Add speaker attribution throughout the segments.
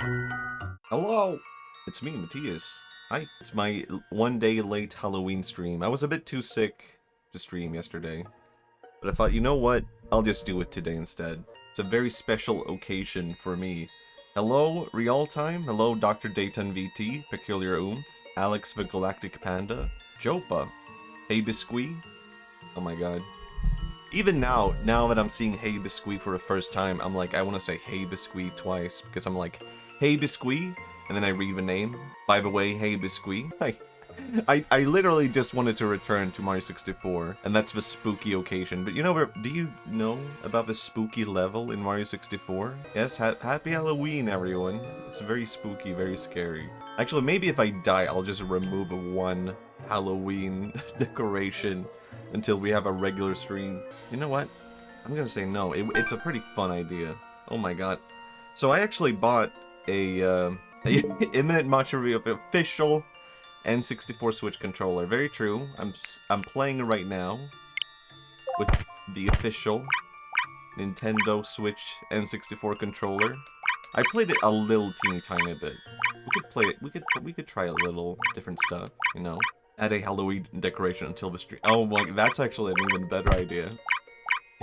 Speaker 1: Hello! It's me, Matthias. Hi. It's my one day late Halloween stream. I was a bit too sick to stream yesterday. But I thought, you know what? I'll just do it today instead. It's a very special occasion for me. Hello, Real Time. Hello, Dr. Dayton VT, Peculiar Oomph, Alex the Galactic Panda, Jopa, Hey Biscuit. Oh my god. Even now that I'm seeing Hey Biscuit for the first time, I'm like, I want to say Hey Biscuit twice, because I'm like, Hey Biscuit, and then I read the name. By the way, Hey Biscuit. I literally just wanted to return to Mario 64, and that's the spooky occasion. But you know, do you know about the spooky level in Mario 64? Yes, happy Halloween, everyone. It's very spooky, very scary. Actually, maybe if I die, I'll just remove one Halloween decoration until we have a regular stream. You know what? I'm gonna say no. It's a pretty fun idea. Oh my god. So I actually bought a Imminent Match review of official N64 Switch controller. Very true. I'm playing it right now with the official Nintendo Switch N64 controller. I played it a little teeny tiny bit. We could play it. We could try a little different stuff, you know. Add a Halloween decoration until the stream. Oh my, that's actually an even better idea.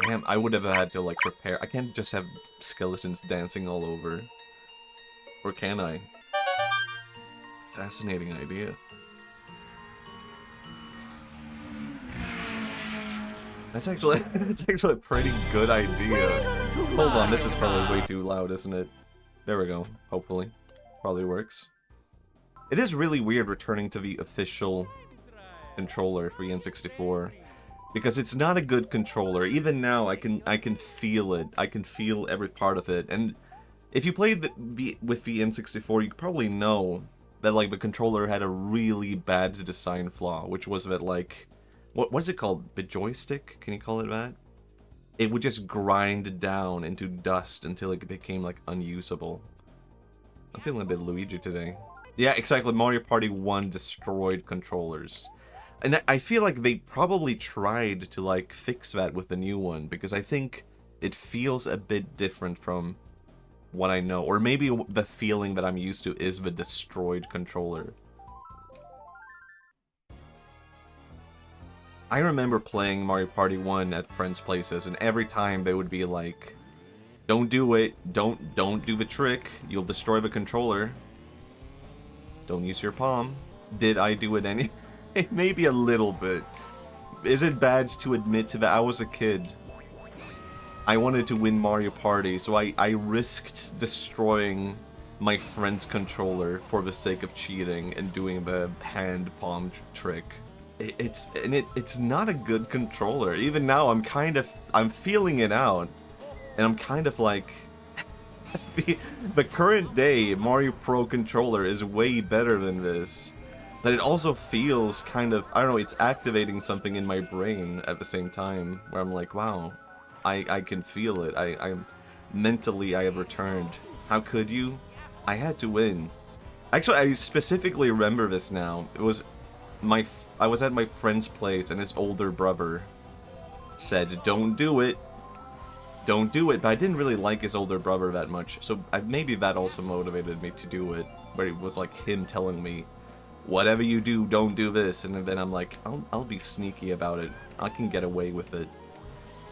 Speaker 1: Damn, I would have had to like prepare. I can't just have skeletons dancing all over. Or can I? Fascinating idea. That's actually a pretty good idea. Hold on, this is probably way too loud, isn't it? There we go. Hopefully. Probably works. It is really weird returning to the official controller for the N64. Because it's not a good controller. Even now, I can feel it. I can feel every part of it. And if you played with the N64, you probably know that like the controller had a really bad design flaw, which was that like, what is it called? The joystick? Can you call it that? It would just grind down into dust until it became like unusable. I'm feeling a bit Luigi today. Yeah, exactly. Mario Party 1 destroyed controllers. And I feel like they probably tried to like fix that with the new one, because I think it feels a bit different from what I know. Or maybe the feeling that I'm used to is the destroyed controller. I remember playing Mario Party 1 at friends' places, and every time they would be like, don't do it, don't do the trick, you'll destroy the controller. Don't use your palm. Did I do it any? Maybe a little bit. Is it bad to admit to that? I was a kid. I wanted to win Mario Party, so I risked destroying my friend's controller for the sake of cheating and doing the hand palm trick. It's not a good controller. Even now, I'm feeling it out, and I'm kind of like, the current day Mario Pro controller is way better than this. But it also feels kind of, I don't know, it's activating something in my brain at the same time, where I'm like, wow, I can feel it. I'm mentally, I have returned. How could you? I had to win. Actually, I specifically remember this now. It was I was at my friend's place, and his older brother said, don't do it. Don't do it. But I didn't really like his older brother that much, so maybe that also motivated me to do it, where it was like him telling me, whatever you do, don't do this. And then I'm like, I'll be sneaky about it. I can get away with it.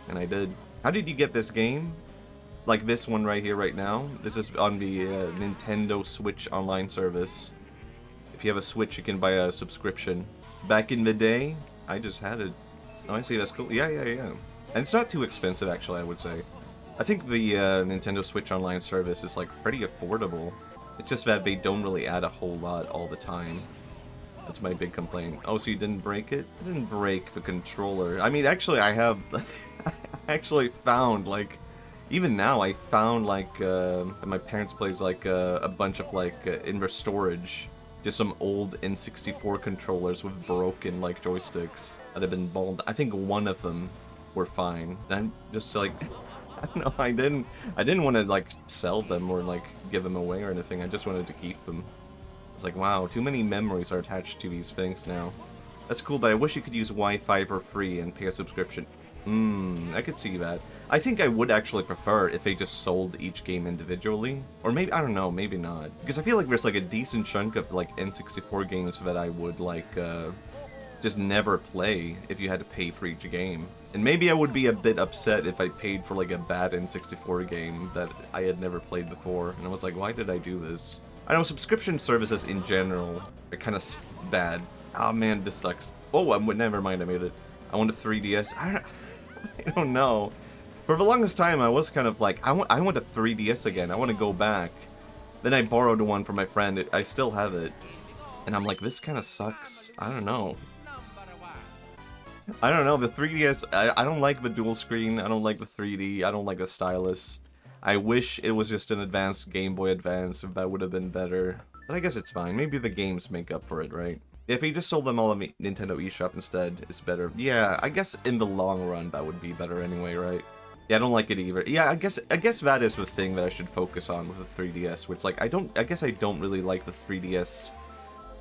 Speaker 1: And I did. How did you get this game? Like this one right here, right now? This is on the Nintendo Switch online service. If you have a Switch, you can buy a subscription. Back in the day, I just had it. Oh, I see, that's cool. Yeah. And it's not too expensive, actually, I would say. I think the Nintendo Switch online service is, like, pretty affordable. It's just that they don't really add a whole lot all the time. That's my big complaint. Oh, so you didn't break it? I didn't break the controller. I mean, actually, I have... I actually found, like... Even now, I found, like, at my parents' place, like, a bunch of, like, in their storage, just some old N64 controllers with broken, like, joysticks that have been balled. I think one of them were fine. And I'm just, like... I don't know, I didn't want to, like, sell them or, like, give them away or anything. I just wanted to keep them. It's like, wow, too many memories are attached to these things now. That's cool, but I wish you could use Wi-Fi for free and pay a subscription. I could see that. I think I would actually prefer if they just sold each game individually. Or maybe, I don't know, maybe not. Because I feel like there's like a decent chunk of like N64 games that I would like just never play if you had to pay for each game. And maybe I would be a bit upset if I paid for like a bad N64 game that I had never played before. And I was like, why did I do this? I know subscription services in general are kind of bad. Oh man, this sucks. Oh, never mind, I made it. I want a 3DS. I don't know. For the longest time, I was kind of like, I want a 3DS again. I want to go back. Then I borrowed one from my friend. I still have it. And I'm like, this kind of sucks. I don't know. I don't know, the 3DS, I don't like the dual screen. I don't like the 3D. I don't like the stylus. I wish it was just an advanced Game Boy Advance, if that would have been better. But I guess it's fine. Maybe the games make up for it, right? If he just sold them all on Nintendo eShop instead, it's better. Yeah, I guess in the long run that would be better anyway, right? Yeah, I don't like it either. Yeah, I guess that is the thing that I should focus on with the 3DS, which like I guess I don't really like the 3DS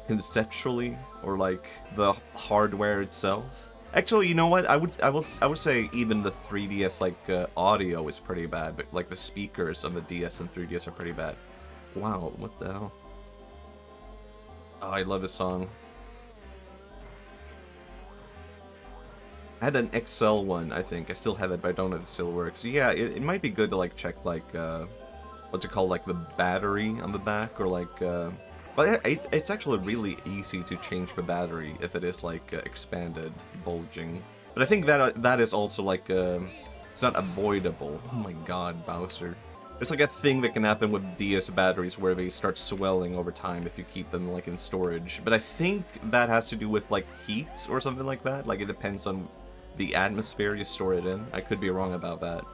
Speaker 1: conceptually or like the hardware itself. Actually, you know what? I would say even the 3DS like audio is pretty bad, but like the speakers on the DS and 3DS are pretty bad. Wow, what the hell? Oh, I love this song. I had an XL one, I think. I still have it, but I don't know if it still works. So yeah, it might be good to like check like what's it called, like the battery on the back, or like but it's actually really easy to change the battery if it is like expanded, bulging. But I think that is also like it's not avoidable. Oh my god, Bowser. There's like a thing that can happen with DS batteries where they start swelling over time if you keep them like in storage. But I think that has to do with like heat or something like that. Like it depends on the atmosphere you store it in. I could be wrong about that.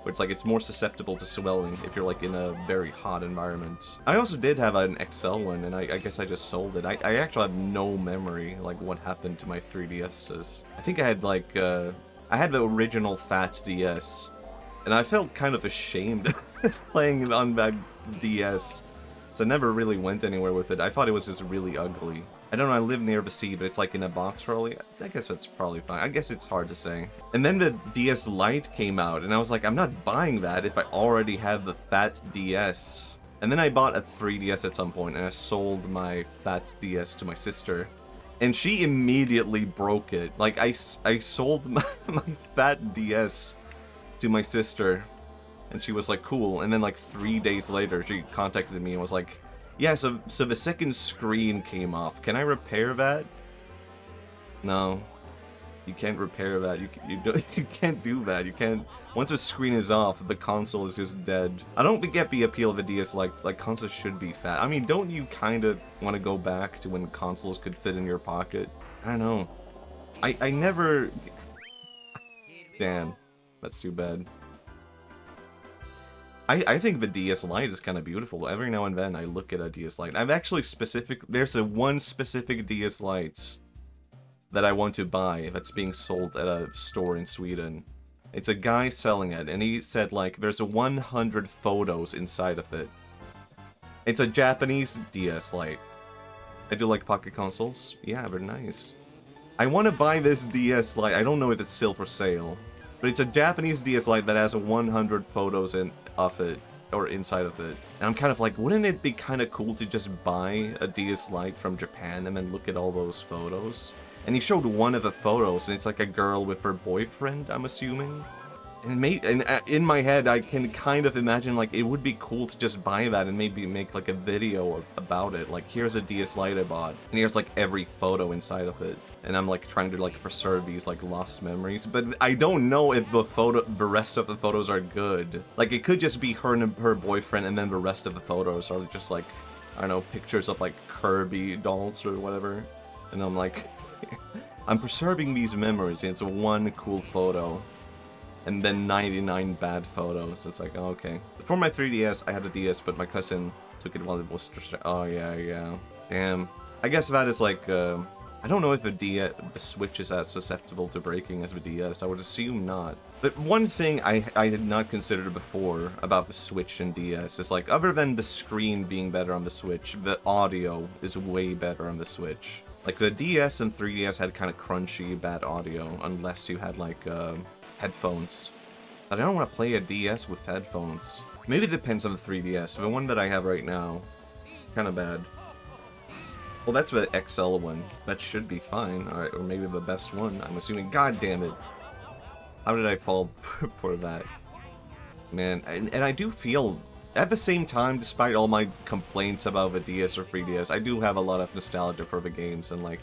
Speaker 1: But it's like it's more susceptible to swelling if you're like in a very hot environment. I also did have an XL one, and I guess I just sold it. I actually have no memory like what happened to my 3DSs. I think I had like I had the original Fat DS, and I felt kind of ashamed playing on that DS, so I never really went anywhere with it. I thought it was just really ugly. I don't know, I live near the sea, but it's like in a box probably. I guess that's probably fine. I guess it's hard to say. And then the DS Lite came out, and I was like, I'm not buying that if I already have the Fat DS. And then I bought a 3DS at some point, and I sold my Fat DS to my sister. And she immediately broke it. Like, I sold my Fat DS to my sister, and she was like, cool. And then like 3 days later, she contacted me and was like, yeah, so the second screen came off. Can I repair that? No. You can't repair that. You can't do that. You can't... Once the screen is off, the console is just dead. I don't get the appeal of a DS like consoles should be fat. I mean, don't you kind of want to go back to when consoles could fit in your pocket? I don't know. I never... Damn. That's too bad. I think the DS Lite is kind of beautiful. Every now and then I look at a DS Lite. I've actually there's one specific DS Lite that I want to buy that's being sold at a store in Sweden. It's a guy selling it, and he said like there's 100 photos inside of it. It's a Japanese DS Lite. I do like pocket consoles. Yeah, they're nice. I want to buy this DS Lite. I don't know if it's still for sale. But it's a Japanese DS Lite that has 100 photos of it, or inside of it. And I'm kind of like, wouldn't it be kind of cool to just buy a DS Lite from Japan and then look at all those photos? And he showed one of the photos, and it's like a girl with her boyfriend, I'm assuming. And in my head, I can kind of imagine, like, it would be cool to just buy that and maybe make, like, a video about it. Like, here's a DS Lite I bought, and here's, like, every photo inside of it. And I'm, like, trying to, like, preserve these, like, lost memories. But I don't know if the rest of the photos are good. Like, it could just be her and her boyfriend, and then the rest of the photos are just, like, I don't know, pictures of, like, Kirby dolls or whatever. And I'm like, I'm preserving these memories, and it's one cool photo. And then 99 bad photos. It's like, oh, okay. For my 3DS, I had a DS, but my cousin took it while it was... Oh, yeah. Damn. I guess that is like, I don't know if the Switch is as susceptible to breaking as the DS. I would assume not. But one thing I had not considered before about the Switch and DS is like, other than the screen being better on the Switch, the audio is way better on the Switch. Like, the DS and 3DS had kind of crunchy, bad audio, unless you had, like, headphones. But I don't want to play a DS with headphones. Maybe it depends on the 3DS. The one that I have right now, kind of bad. Well, that's the XL one. That should be fine. Alright, or maybe the best one. I'm assuming. God damn it. How did I fall for that? Man, and I do feel... At the same time, despite all my complaints about the DS or 3DS, I do have a lot of nostalgia for the games and, like,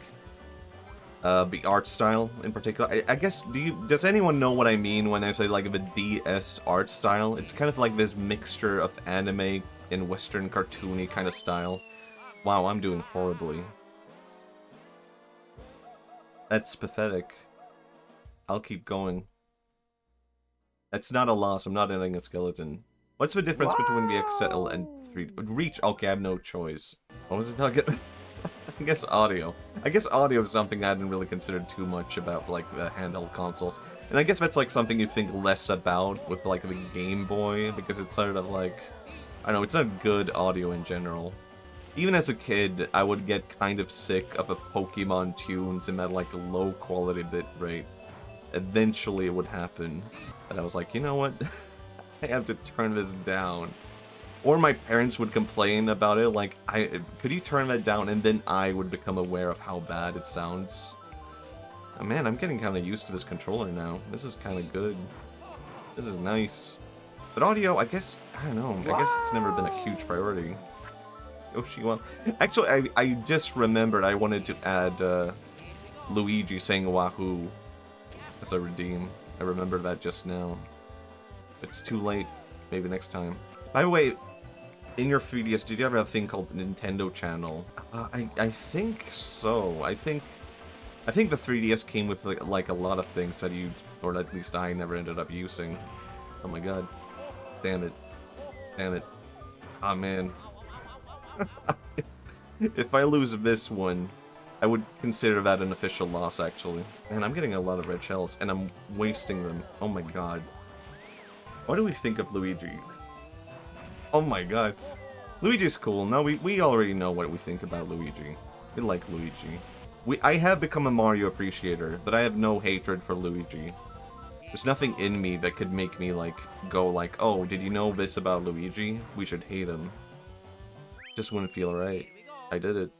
Speaker 1: the art style in particular. I guess, does anyone know what I mean when I say, like, the DS art style? It's kind of like this mixture of anime and Western cartoony kind of style. Wow, I'm doing horribly. That's pathetic. I'll keep going. That's not a loss, I'm not ending a skeleton. What's the difference between the XL and 3... Reach? Okay, I have no choice. What was it talking? I guess audio. I guess audio is something I hadn't really considered too much about, like, the handheld consoles. And I guess that's, like, something you think less about with, like, the Game Boy, because it's sort of, like... I don't know, it's not good audio in general. Even as a kid, I would get kind of sick of the Pokemon tunes in that, like, low-quality bitrate. Eventually it would happen. But I was like, you know what? I have to turn this down. Or my parents would complain about it, like, could you turn that down? And then I would become aware of how bad it sounds. Oh, man, I'm getting kind of used to this controller now. This is kind of good. This is nice. But audio, I guess, I don't know. I guess it's never been a huge priority. Yoshi, well, actually, I just remembered I wanted to add Luigi saying Wahoo as a redeem. I remembered that just now. It's too late. Maybe next time. By the way, in your 3DS, did you ever have a thing called the Nintendo Channel? I think so. I think the 3DS came with like a lot of things that you, or at least I, never ended up using. Oh my god. Damn it. Damn it. Ah, man. If I lose this one, I would consider that an official loss, actually. And I'm getting a lot of red shells, and I'm wasting them. Oh my god. What do we think of Luigi? Oh my god. Luigi's cool. No, we already know what we think about Luigi. We like Luigi. I have become a Mario appreciator, but I have no hatred for Luigi. There's nothing in me that could make me, like, go like, oh, did you know this about Luigi? We should hate him. Just wouldn't feel right. I did it.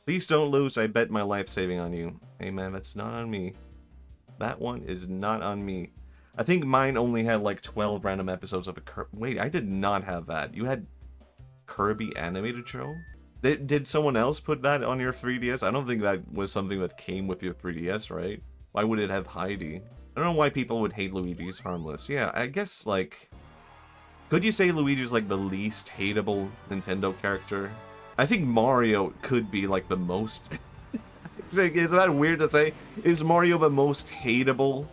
Speaker 1: Please don't lose, I bet my life saving on you. Hey man, that's not on me. That one is not on me. I think mine only had like 12 random episodes of a Wait, I did not have that. You had Kirby animated show? Did someone else put that on your 3DS? I don't think that was something that came with your 3DS, right? Why would it have Heidi? I don't know why people would hate Luigi. He's harmless. Yeah, I guess, like... Could you say Luigi's, like, the least hateable Nintendo character? I think Mario could be, like, the most... Is that weird to say? Is Mario the most hateable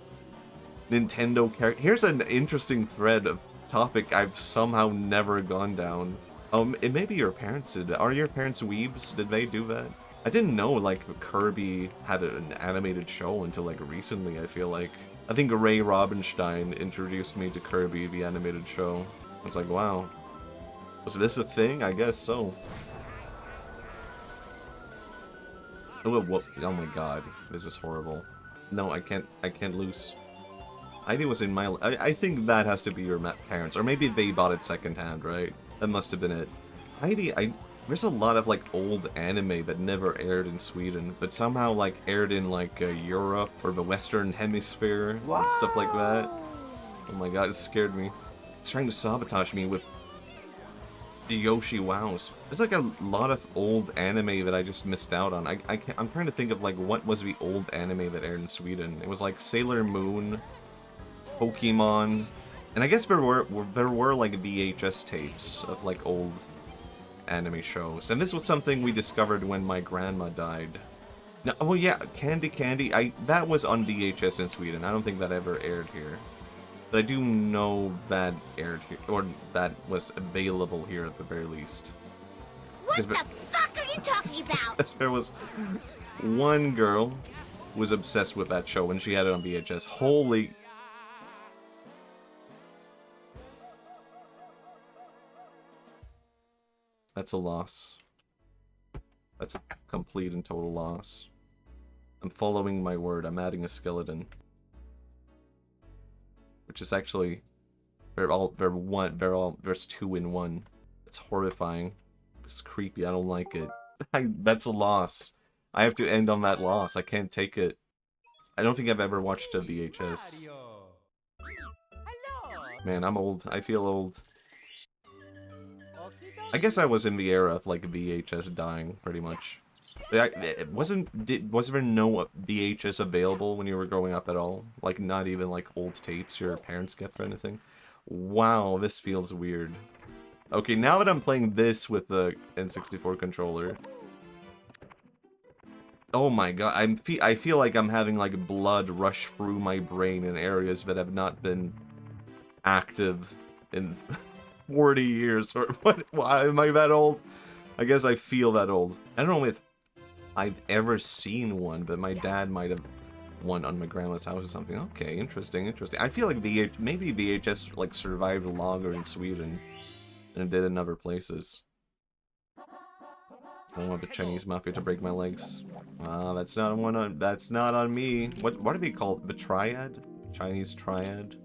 Speaker 1: Nintendo character? Here's an interesting thread of topic I've somehow never gone down. It may be your parents did that. Are your parents weebs? Did they do that? I didn't know, like, Kirby had an animated show until, like, recently, I feel like. I think Ray Robinstein introduced me to Kirby, the animated show. I was like, wow. Was this a thing? I guess so. Oh my god. This is horrible. No, I can't lose. Heidi was in my... I think that has to be your parents. Or maybe they bought it secondhand, right? That must have been it. Heidi, there's a lot of, like, old anime that never aired in Sweden, but somehow, like, aired in, like, Europe or the Western Hemisphere and stuff like that. Oh my god, it scared me. It's trying to sabotage me with the Yoshi Wows. There's, like, a lot of old anime that I just missed out on. I'm trying to think of, like, what was the old anime that aired in Sweden. It was, like, Sailor Moon, Pokemon, and I guess there were like VHS tapes of like old anime shows. And this was something we discovered when my grandma died. No, well yeah, Candy, that was on VHS in Sweden. I don't think that ever aired here. But I do know that aired here, or that was available here at the very least.
Speaker 2: What the fuck are you talking about?
Speaker 1: There was one girl who was obsessed with that show when she had it on VHS. Holy... That's a loss. That's a complete and total loss. I'm following my word. I'm adding a skeleton. Which is actually... There's 2 in 1. It's horrifying. It's creepy. I don't like it. That's a loss. I have to end on that loss. I can't take it. I don't think I've ever watched a VHS. Man, I'm old. I feel old. I guess I was in the era of like VHS dying, pretty much. Was there no VHS available when you were growing up at all? Like not even like old tapes your parents kept or anything? Wow, this feels weird. Okay, now that I'm playing this with the N64 controller. Oh my god, I feel like I'm having like blood rush through my brain in areas that have not been active in 40 years. Or what? Why am I that old? I guess I feel that old. I don't know if I've ever seen one, but my dad might have one on my grandma's house or something. Okay, interesting, interesting. I feel like maybe VHS like survived longer in Sweden than it did in other places. I don't want the Chinese mafia to break my legs. That's not that's not on me. What do they call it? The triad? Chinese triad?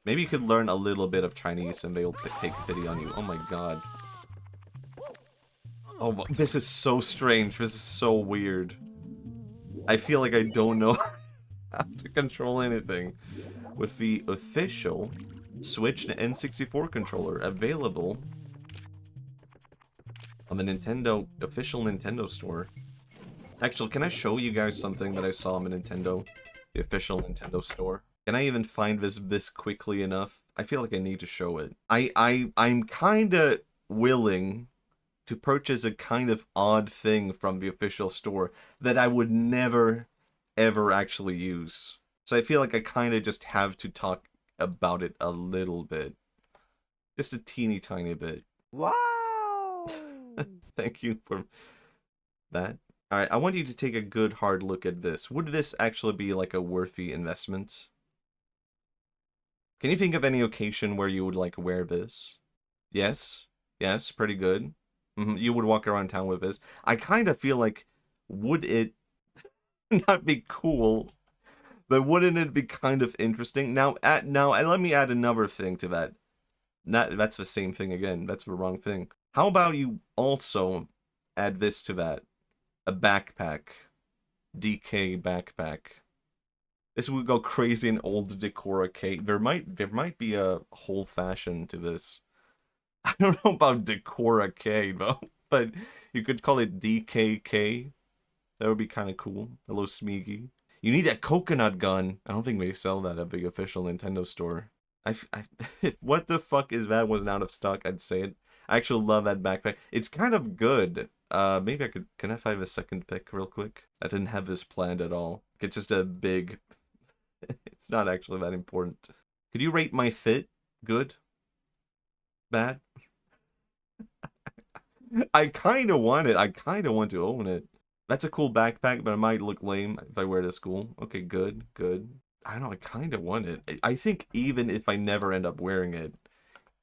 Speaker 1: Maybe you could learn a little bit of Chinese and they'll take pity on you. Oh my god. Oh, this is so strange. This is so weird. I feel like I don't know how to control anything. With the official Switch to N64 controller available on the official Nintendo store. Actually, can I show you guys something that I saw on the official Nintendo store? Can I even find this quickly enough? I feel like I need to show it. I'm kinda willing to purchase a kind of odd thing from the official store that I would never, ever actually use. So I feel like I kinda just have to talk about it a little bit. Just a teeny tiny bit.
Speaker 3: Wow!
Speaker 1: Thank you for that. Alright, I want you to take a good hard look at this. Would this actually be like a worthy investment? Can you think of any occasion where you would like wear this? Yes? Yes, pretty good. You would walk around town with this. I kind of feel like, would it not be cool, but wouldn't it be kind of interesting? Now, let me add another thing to that. That's the same thing again. That's the wrong thing. How about you also add this to that? A backpack. DK backpack. This would go crazy in old Decora K. There might be a whole fashion to this. I don't know about Decora K though, but you could call it DKK. That would be kind of cool. Hello, Smeagol. You need a coconut gun. I don't think they sell that at the official Nintendo store. What the fuck is that? Wasn't out of stock. I'd say it. I actually love that backpack. It's kind of good. Maybe I could. Can I find a second pick real quick? I didn't have this planned at all. It's just a big. It's not actually that important. Could you rate my fit? Good? Bad? I kind of want it. I kind of want to own it. That's a cool backpack, but it might look lame if I wear it to school. Okay, good, good. I don't know, I kind of want it. I think even if I never end up wearing it,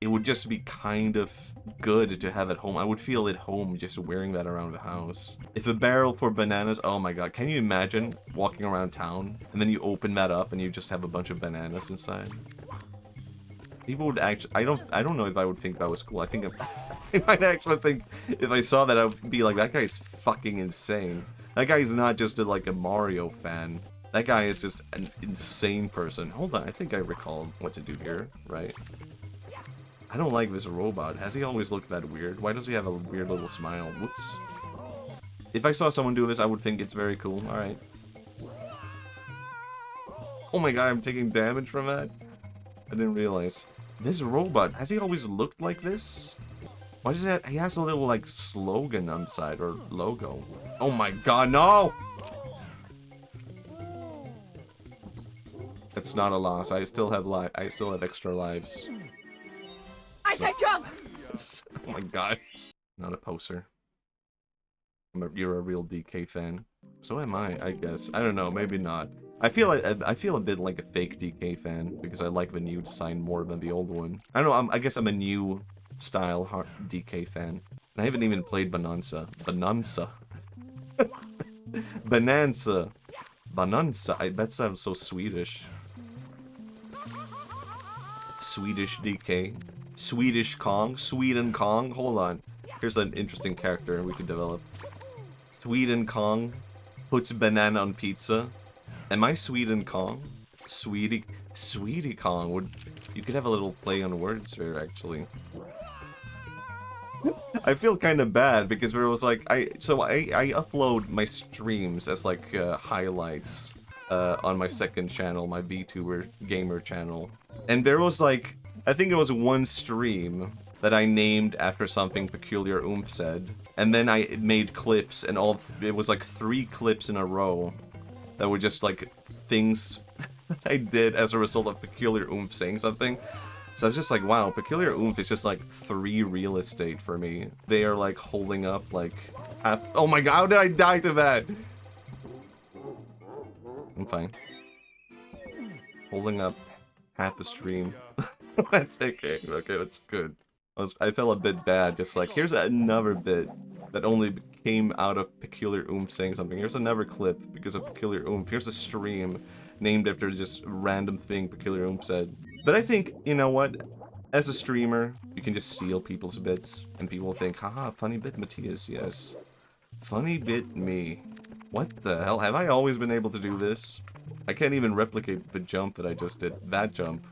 Speaker 1: it would just be kind of good to have at home. I would feel at home just wearing that around the house. If a barrel for bananas, oh my god, can you imagine walking around town and then you open that up and you just have a bunch of bananas inside? People would actually, I don't know if I would think that was cool. I think I might actually think if I saw that I would be like, that guy's fucking insane. That guy's not just like a Mario fan. That guy is just an insane person. Hold on, I think I recall what to do here, right? I don't like this robot. Has he always looked that weird? Why does he have a weird little smile? Whoops. If I saw someone do this, I would think it's very cool. Alright. Oh my god, I'm taking damage from that? I didn't realize. This robot, has he always looked like this? Why does he have, he has a little, like, slogan on the side, or logo. Oh my god, no! It's not a loss. I still have extra lives.
Speaker 2: I said jump!
Speaker 1: Oh my god. Not a poser. You're a real DK fan. So am I guess. I don't know, maybe not. I feel a bit like a fake DK fan because I like the new design more than the old one. I don't know, I guess I'm a new style DK fan. And I haven't even played Bonanza. Bonanza. Bonanza. Bonanza. That sounds so Swedish. Swedish DK. Swedish Kong. Sweden Kong. Hold on. Here's an interesting character we could develop. Sweden Kong puts banana on pizza. Am I Sweden Kong? Sweetie Kong. You could have a little play on words there, actually. I feel kind of bad because there was like I upload my streams as like highlights on my second channel, my VTuber gamer channel, and there was like I think it was one stream that I named after something Peculiar Oomph said, and then I made clips, and it was like 3 clips in a row that were just like things I did as a result of Peculiar Oomph saying something. So I was just like, wow, Peculiar Oomph is just like 3 real estate for me. They are like holding up like half. Oh my god, how did I die to that? I'm fine. Holding up half a stream. That's okay. Okay, that's good. I felt a bit bad, just like, here's another bit that only came out of Peculiar Oomph saying something. Here's another clip because of Peculiar Oomph. Here's a stream named after just random thing Peculiar Oomph said. But I think, you know what? As a streamer, you can just steal people's bits, and people will think, haha, funny bit Matthias, yes. Funny bit me. What the hell? Have I always been able to do this? I can't even replicate the jump that I just did. That jump.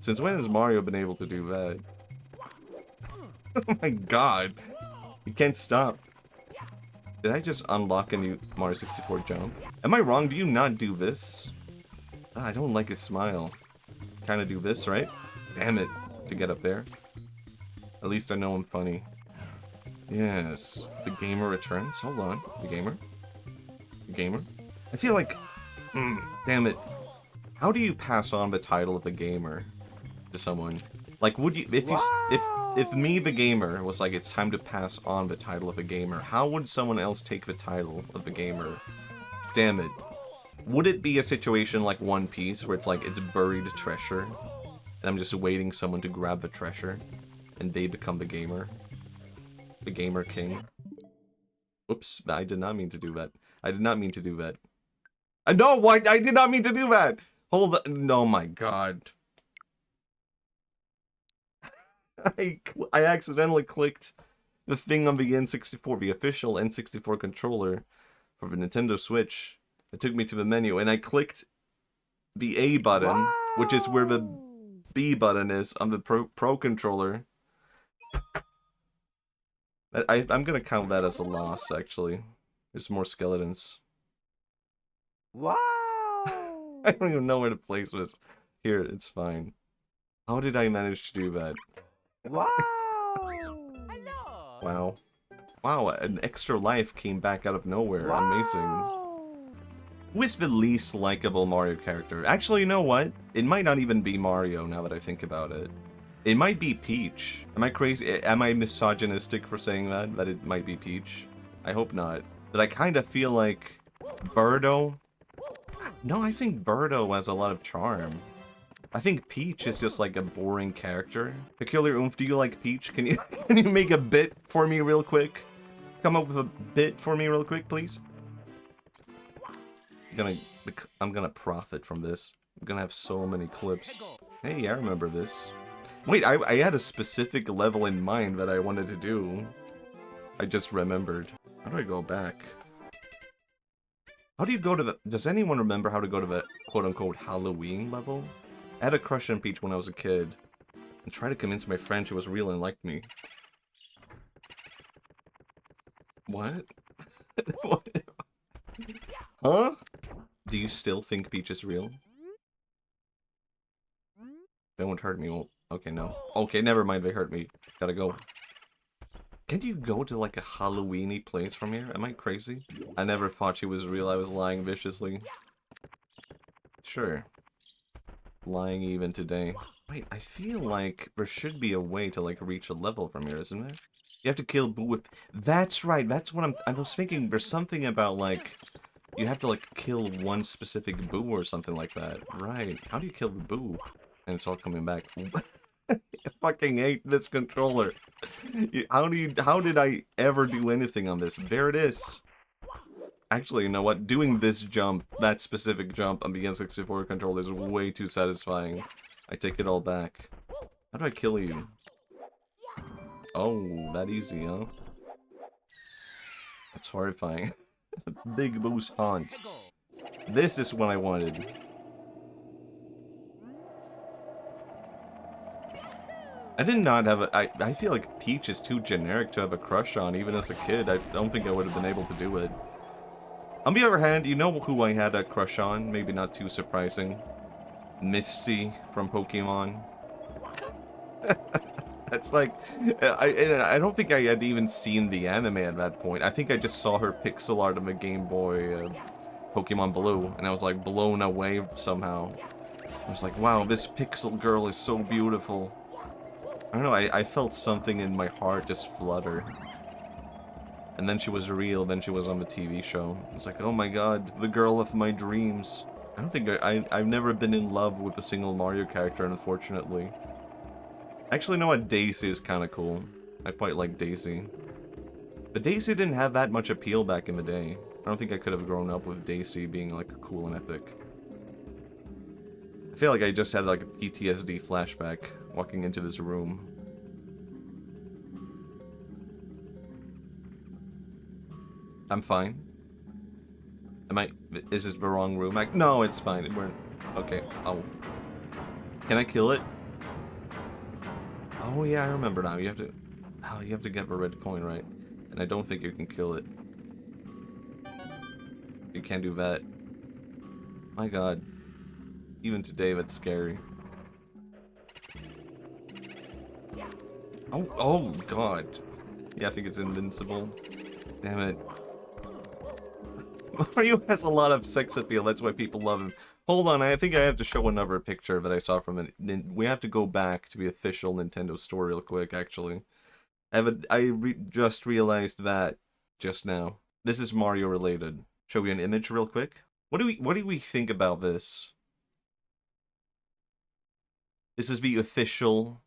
Speaker 1: Since when has Mario been able to do that? Oh my god. You can't stop. Did I just unlock a new Mario 64 jump? Am I wrong? Do you not do this? I don't like his smile. Kind of do this, right? Damn it, to get up there. At least I know I'm funny. Yes, the gamer returns. Hold on, the gamer. The gamer. I feel like, damn it. How do you pass on the title of the gamer to someone? Like, would you, if me, the gamer, was like, it's time to pass on the title of a gamer, how would someone else take the title of the gamer? Damn it. Would it be a situation like One Piece, where it's like, it's buried treasure, and I'm just waiting someone to grab the treasure, and they become the gamer? The gamer king? Oops, I did not mean to do that. I did not mean to do that. No, why? I did not mean to do that! Hold on. Oh my god. I accidentally clicked the thing on the N64, the official N64 controller for the Nintendo Switch. It took me to the menu, and I clicked the A button, which is where the B button is on the Pro controller. I'm gonna count that as a loss, actually. There's more skeletons.
Speaker 3: Wow!
Speaker 1: I don't even know where to place this. Here, it's fine. How did I manage to do that?
Speaker 3: Wow!
Speaker 1: Wow. Wow, an extra life came back out of nowhere. Amazing. Who is the least likable Mario character? Actually, you know what? It might not even be Mario, now that I think about it. It might be Peach. Am I crazy? Am I misogynistic for saying that? That it might be Peach? I hope not. But I kind of feel like Birdo. No, I think Birdo has a lot of charm. I think Peach is just like a boring character. Peculiar Oomph, do you like Peach? Can you make a bit for me real quick? Come up with a bit for me real quick, please. I'm gonna profit from this. I'm gonna have so many clips. Hey, I remember this. Wait, I had a specific level in mind that I wanted to do. I just remembered. How do I go back? How do you go to the... Does anyone remember how to go to the quote-unquote Halloween level? I had a crush on Peach when I was a kid, and tried to convince my friend she was real and liked me. What? What? Huh? Do you still think Peach is real? Don't hurt me. Well, okay, no. Okay, never mind. They hurt me. Gotta go. Can't you go to like a Halloween-y place from here? Am I crazy? I never thought she was real. I was lying viciously. Sure. Lying even today. Wait, I feel like there should be a way to like reach a level from here, isn't there? You have to kill Boo with... That's right. That's what I was thinking. There's something about like... You have to like kill one specific Boo or something like that. Right. How do you kill the Boo? And it's all coming back. I fucking hate this controller. How did I ever do anything on this? There it is. Actually, you know what? Doing this jump, that specific jump on the N64 controller is way too satisfying. I take it all back. How do I kill you? Oh, that easy, huh? That's horrifying. Big Boo's Haunt. This is what I wanted. I did not have a... I feel like Peach is too generic to have a crush on, even as a kid. I don't think I would have been able to do it. On the other hand, you know who I had a crush on? Maybe not too surprising. Misty from Pokemon. That's like... I don't think I had even seen the anime at that point. I think I just saw her pixel art on the Game Boy Pokemon Blue, and I was like blown away somehow. I was like, wow, this pixel girl is so beautiful. I don't know, I felt something in my heart just flutter. And then she was real, then she was on the TV show. It's like, oh my god, the girl of my dreams. I don't think I've never been in love with a single Mario character, unfortunately. Actually, you know what? Daisy is kind of cool. I quite like Daisy. But Daisy didn't have that much appeal back in the day. I don't think I could have grown up with Daisy being like cool and epic. I feel like I just had like a PTSD flashback walking into this room. I'm fine. Is this the wrong room? No, it's fine. We're, okay. Oh. Can I kill it? Oh yeah, I remember now. You have to get the red coin, right? And I don't think you can kill it. You can't do that. My god. Even today, that's scary. Oh god. Yeah, I think it's invincible. Damn it. Mario has a lot of sex appeal, that's why people love him. Hold on, I think I have to show another picture that I saw from it. We have to go back to the official Nintendo store real quick, actually. Just realized that just now. This is Mario related. Show you an image real quick. What do we think about this? This is the official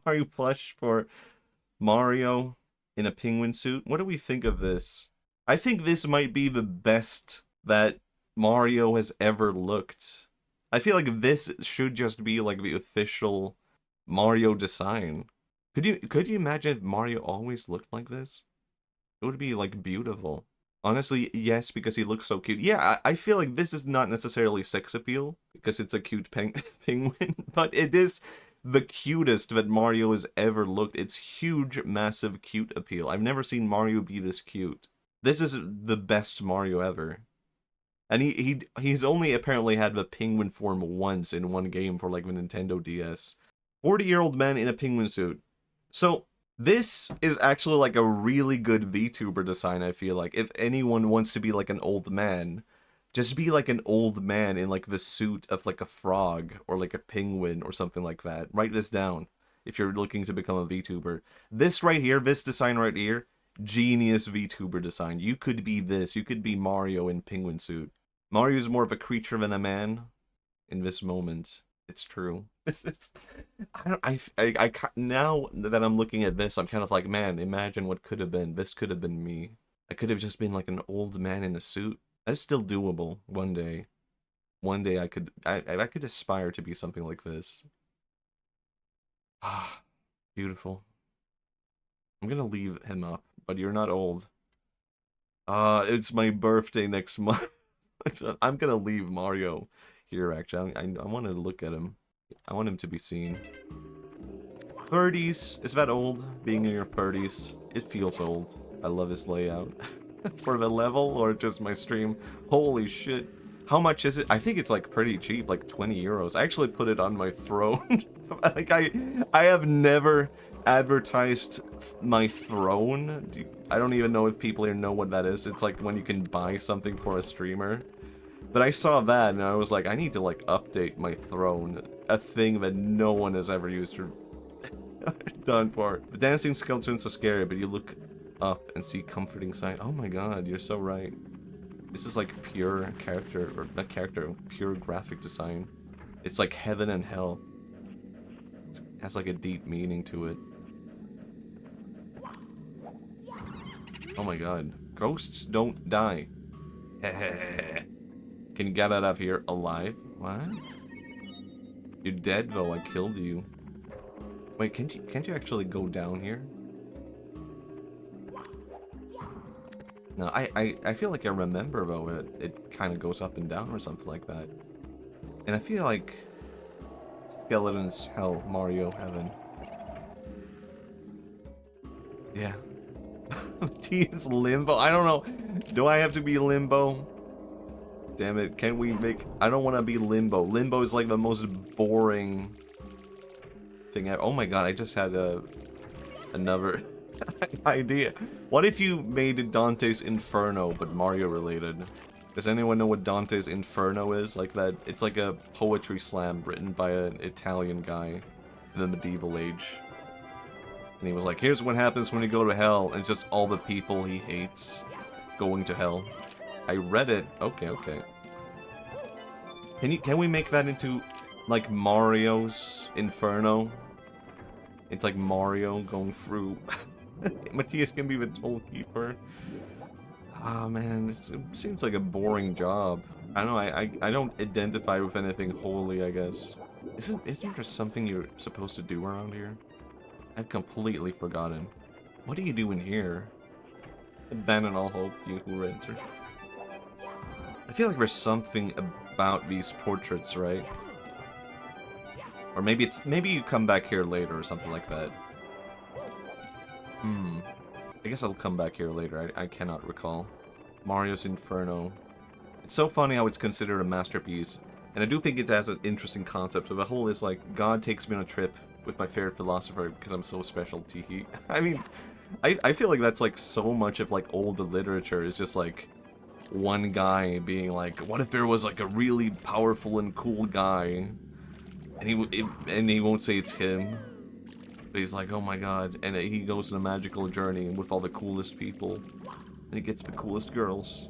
Speaker 1: Mario plush for Mario in a penguin suit. What do we think of this? I think this might be the best that Mario has ever looked. I feel like this should just be like the official Mario design. Could you imagine if Mario always looked like this? It would be like beautiful. Honestly, yes, because he looks so cute. Yeah, I feel like this is not necessarily sex appeal, because it's a cute penguin, but it is the cutest that Mario has ever looked. It's huge, massive, cute appeal. I've never seen Mario be this cute. This is the best Mario ever. And he's only apparently had the penguin form once in one game for like the Nintendo DS. 40-year-old man in a penguin suit. So, this is actually like a really good VTuber design, I feel like. If anyone wants to be like an old man, just be like an old man in like the suit of like a frog or like a penguin or something like that. Write this down if you're looking to become a VTuber. This right here, this design right here, genius VTuber design. You could be this. You could be Mario in penguin suit. Mario's more of a creature than a man in this moment. It's true. Now that I'm looking at this, I'm kind of like, man, imagine what could have been. This could have been me. I could have just been like an old man in a suit. That's still doable one day. One day I could aspire to be something like this. Ah, beautiful. I'm gonna leave him up, but you're not old. It's my birthday next month. I'm gonna leave Mario here, actually. I want to look at him. I want him to be seen. 30s. Is that old? Being in your 30s. It feels old. I love his layout. For the level or just my stream. Holy shit. How much is it? I think it's like pretty cheap, like 20 euros. I actually put it on my throne. Like I have never advertised my throne. I don't even know if people here know what that is. It's like when you can buy something for a streamer. But I saw that and I was like, I need to like update my throne. A thing that no one has ever used or done for. The dancing skeletons are scary, but you look up and see comforting sight. Oh my god, you're so right. This is like pure character, or not character, pure graphic design. It's like heaven and hell. It has like a deep meaning to it. Oh my god. Ghosts don't die. Can you get out of here alive? What? You're dead though, I killed you. Wait, can't you actually go down here? No, I feel like I remember though it kind of goes up and down or something like that. And I feel like Skeleton's hell, Mario heaven. Yeah. T is limbo. I don't know. Do I have to be limbo? Damn it. Can we make... I don't want to be limbo. Limbo is like the most boring thing ever. Oh my god, I just had another idea. What if you made Dante's Inferno, but Mario related? Does anyone know what Dante's Inferno is? Like that, it's like a poetry slam written by an Italian guy in the medieval age. And he was like, here's what happens when you go to hell. And it's just all the people he hates going to hell. I read it. Okay, okay. Can we make that into like Mario's Inferno? It's like Mario going through. Matthias can be the toll keeper. Ah, man, it seems like a boring job. I don't know, I don't identify with anything holy, I guess. Isn't there something you're supposed to do around here? I've completely forgotten. What do you do in here? Abandon all hope, you who enter. I feel like there's something about these portraits, right? Or maybe you come back here later or something like that. I guess I'll come back here later. I cannot recall. Mario's Inferno. It's so funny how it's considered a masterpiece. And I do think it has an interesting concept. So the whole is like, God takes me on a trip with my favorite philosopher because I'm so special, teehee. I mean, I feel like that's like so much of like old literature. It's just like one guy being like, what if there was like a really powerful and cool guy? And he won't say it's him. But he's like, oh my god. And he goes on a magical journey with all the coolest people. And he gets the coolest girls.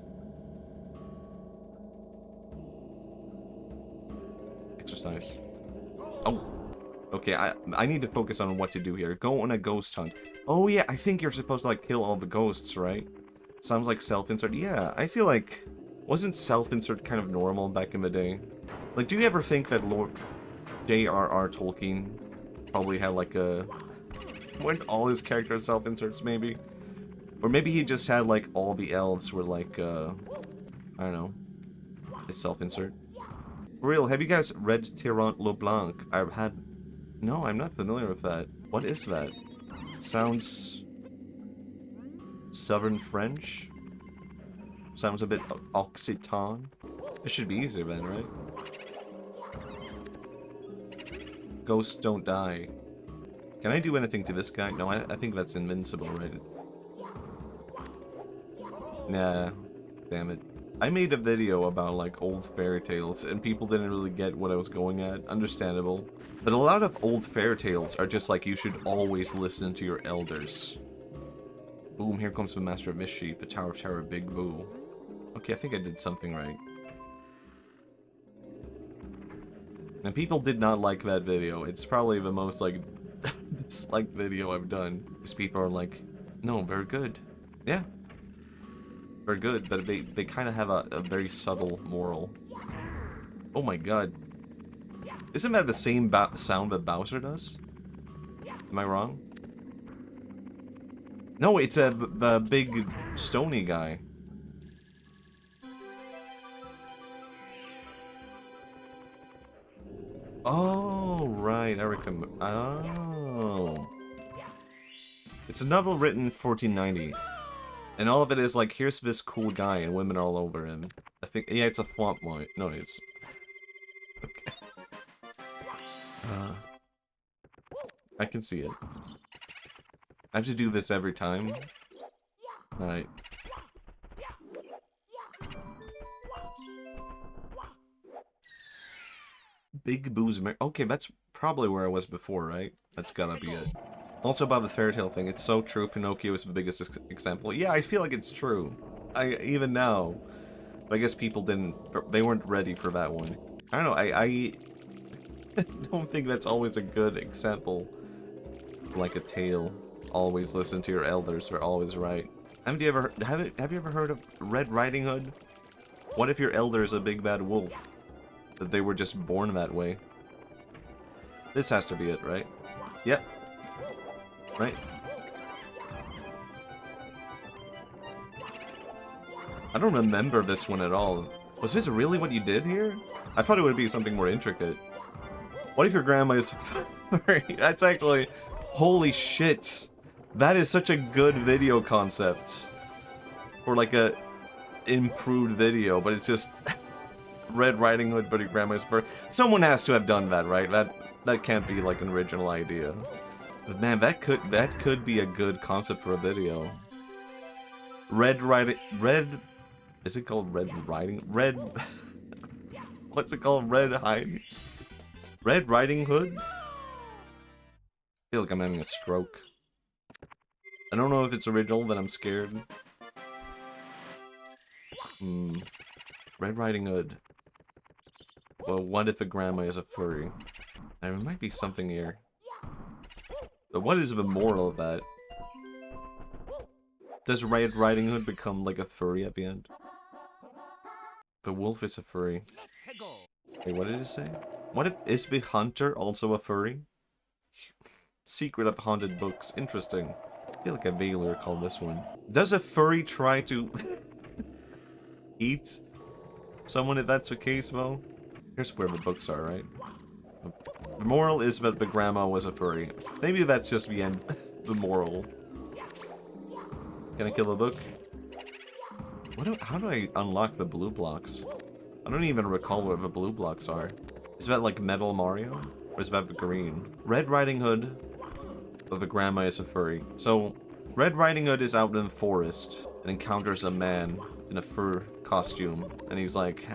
Speaker 1: Exercise. Oh. Okay, I need to focus on what to do here. Go on a ghost hunt. Oh yeah, I think you're supposed to like kill all the ghosts, right? Sounds like self-insert. Yeah, I feel like... Wasn't self-insert kind of normal back in the day? Like, do you ever think that Lord J.R.R. Tolkien probably had like a... Weren't all his characters self-inserts, maybe? Or maybe he just had like all the elves were like, I don't know, his self-insert. For real, have you guys read Tirant LeBlanc? I've had... No, I'm not familiar with that. What is that? It sounds... Southern French? Sounds a bit Occitan? It should be easier then, right? Ghosts don't die. Can I do anything to this guy? No, I think that's invincible, right? Nah. Damn it. I made a video about, like, old fairy tales, and people didn't really get what I was going at. Understandable. But a lot of old fairy tales are just like, you should always listen to your elders. Boom, here comes the Master of Mischief, the Tower of Terror, Big Boo. Okay, I think I did something right. And people did not like that video. It's probably the most, like, disliked video I've done. Because people are like, no, very good. Yeah. Very good, but they kind of have a very subtle moral. Oh my god. Isn't that the same sound that Bowser does? Am I wrong? No, it's the big stony guy. Oh, right, I recommend. Oh. It's a novel written 1490. And all of it is like, here's this cool guy and women all over him. I think, yeah, it's a flop noise. Okay. I can see it. I have to do this every time. Alright. Big Boo's okay, that's probably where I was before, right? That's gotta be it. Also about the fairy tale thing, it's so true, Pinocchio is the biggest example. Yeah, I feel like it's true. Even now. But I guess people they weren't ready for that one. I don't know, I don't think that's always a good example. Like a tale. Always listen to your elders, they're always right. Have you ever heard of Red Riding Hood? What if your elder is a big bad wolf? That they were just born that way. This has to be it, right? Yep. Right? I don't remember this one at all. Was this really what you did here? I thought it would be something more intricate. What if your grandma is furry? That's actually... Holy shit. That is such a good video concept. For like a improved video, but it's just Red Riding Hood, but your grandma is furry. Someone has to have done that, right? That can't be like an original idea. But man, that could be a good concept for a video. Is it called Red Riding? What's it called? Red Riding Hood? I feel like I'm having a stroke. I don't know if it's original, but I'm scared. Red Riding Hood. Well, what if a grandma is a furry? There might be something here. But what is the moral of that? Does Red Riding Hood become like a furry at the end? The wolf is a furry. Wait, what did it say? What is the hunter also a furry? Secret of Haunted Books. Interesting. I feel like a Veiler called this one. Does a furry try to eat someone if that's the case, though? Here's where the books are, right? The moral is that the grandma was a furry. Maybe that's just the end. The moral. Can I kill the book? How do I unlock the blue blocks? I don't even recall where the blue blocks are. Is that like Metal Mario? Or is that the green? Red Riding Hood, but the grandma is a furry. So, Red Riding Hood is out in the forest and encounters a man in a fur costume. And he's like,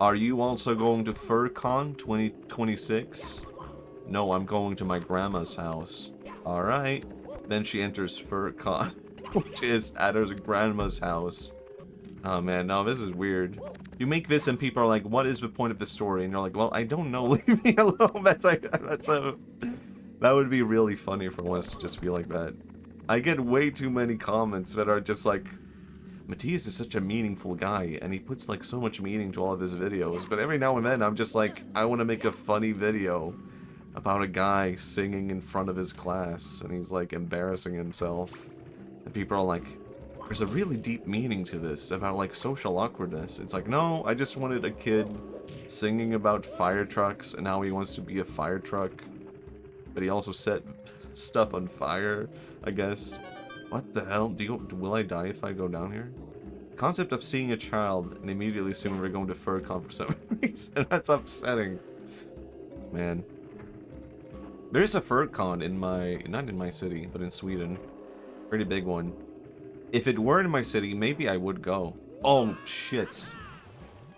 Speaker 1: are you also going to FurCon 2026? No, I'm going to my grandma's house. Alright. Then she enters FurCon, which is at her grandma's house. Oh man, no, this is weird. You make this and people are like, what is the point of the story? And you're like, well, I don't know, leave me alone. That would be really funny for once to just be like that. I get way too many comments that are just like, Matthias is such a meaningful guy, and he puts like so much meaning to all of his videos, but every now and then I'm just like, I want to make a funny video about a guy singing in front of his class, and he's like embarrassing himself. And people are like, there's a really deep meaning to this about like social awkwardness. It's like, no, I just wanted a kid singing about fire trucks and how he wants to be a fire truck, but he also set stuff on fire, I guess. What the hell? Will I die if I go down here? Concept of seeing a child and immediately assuming we're going to FurCon for some reason. That's upsetting. Man. There's a FurCon in not in my city, but in Sweden. Pretty big one. If it were in my city, maybe I would go. Oh, shit.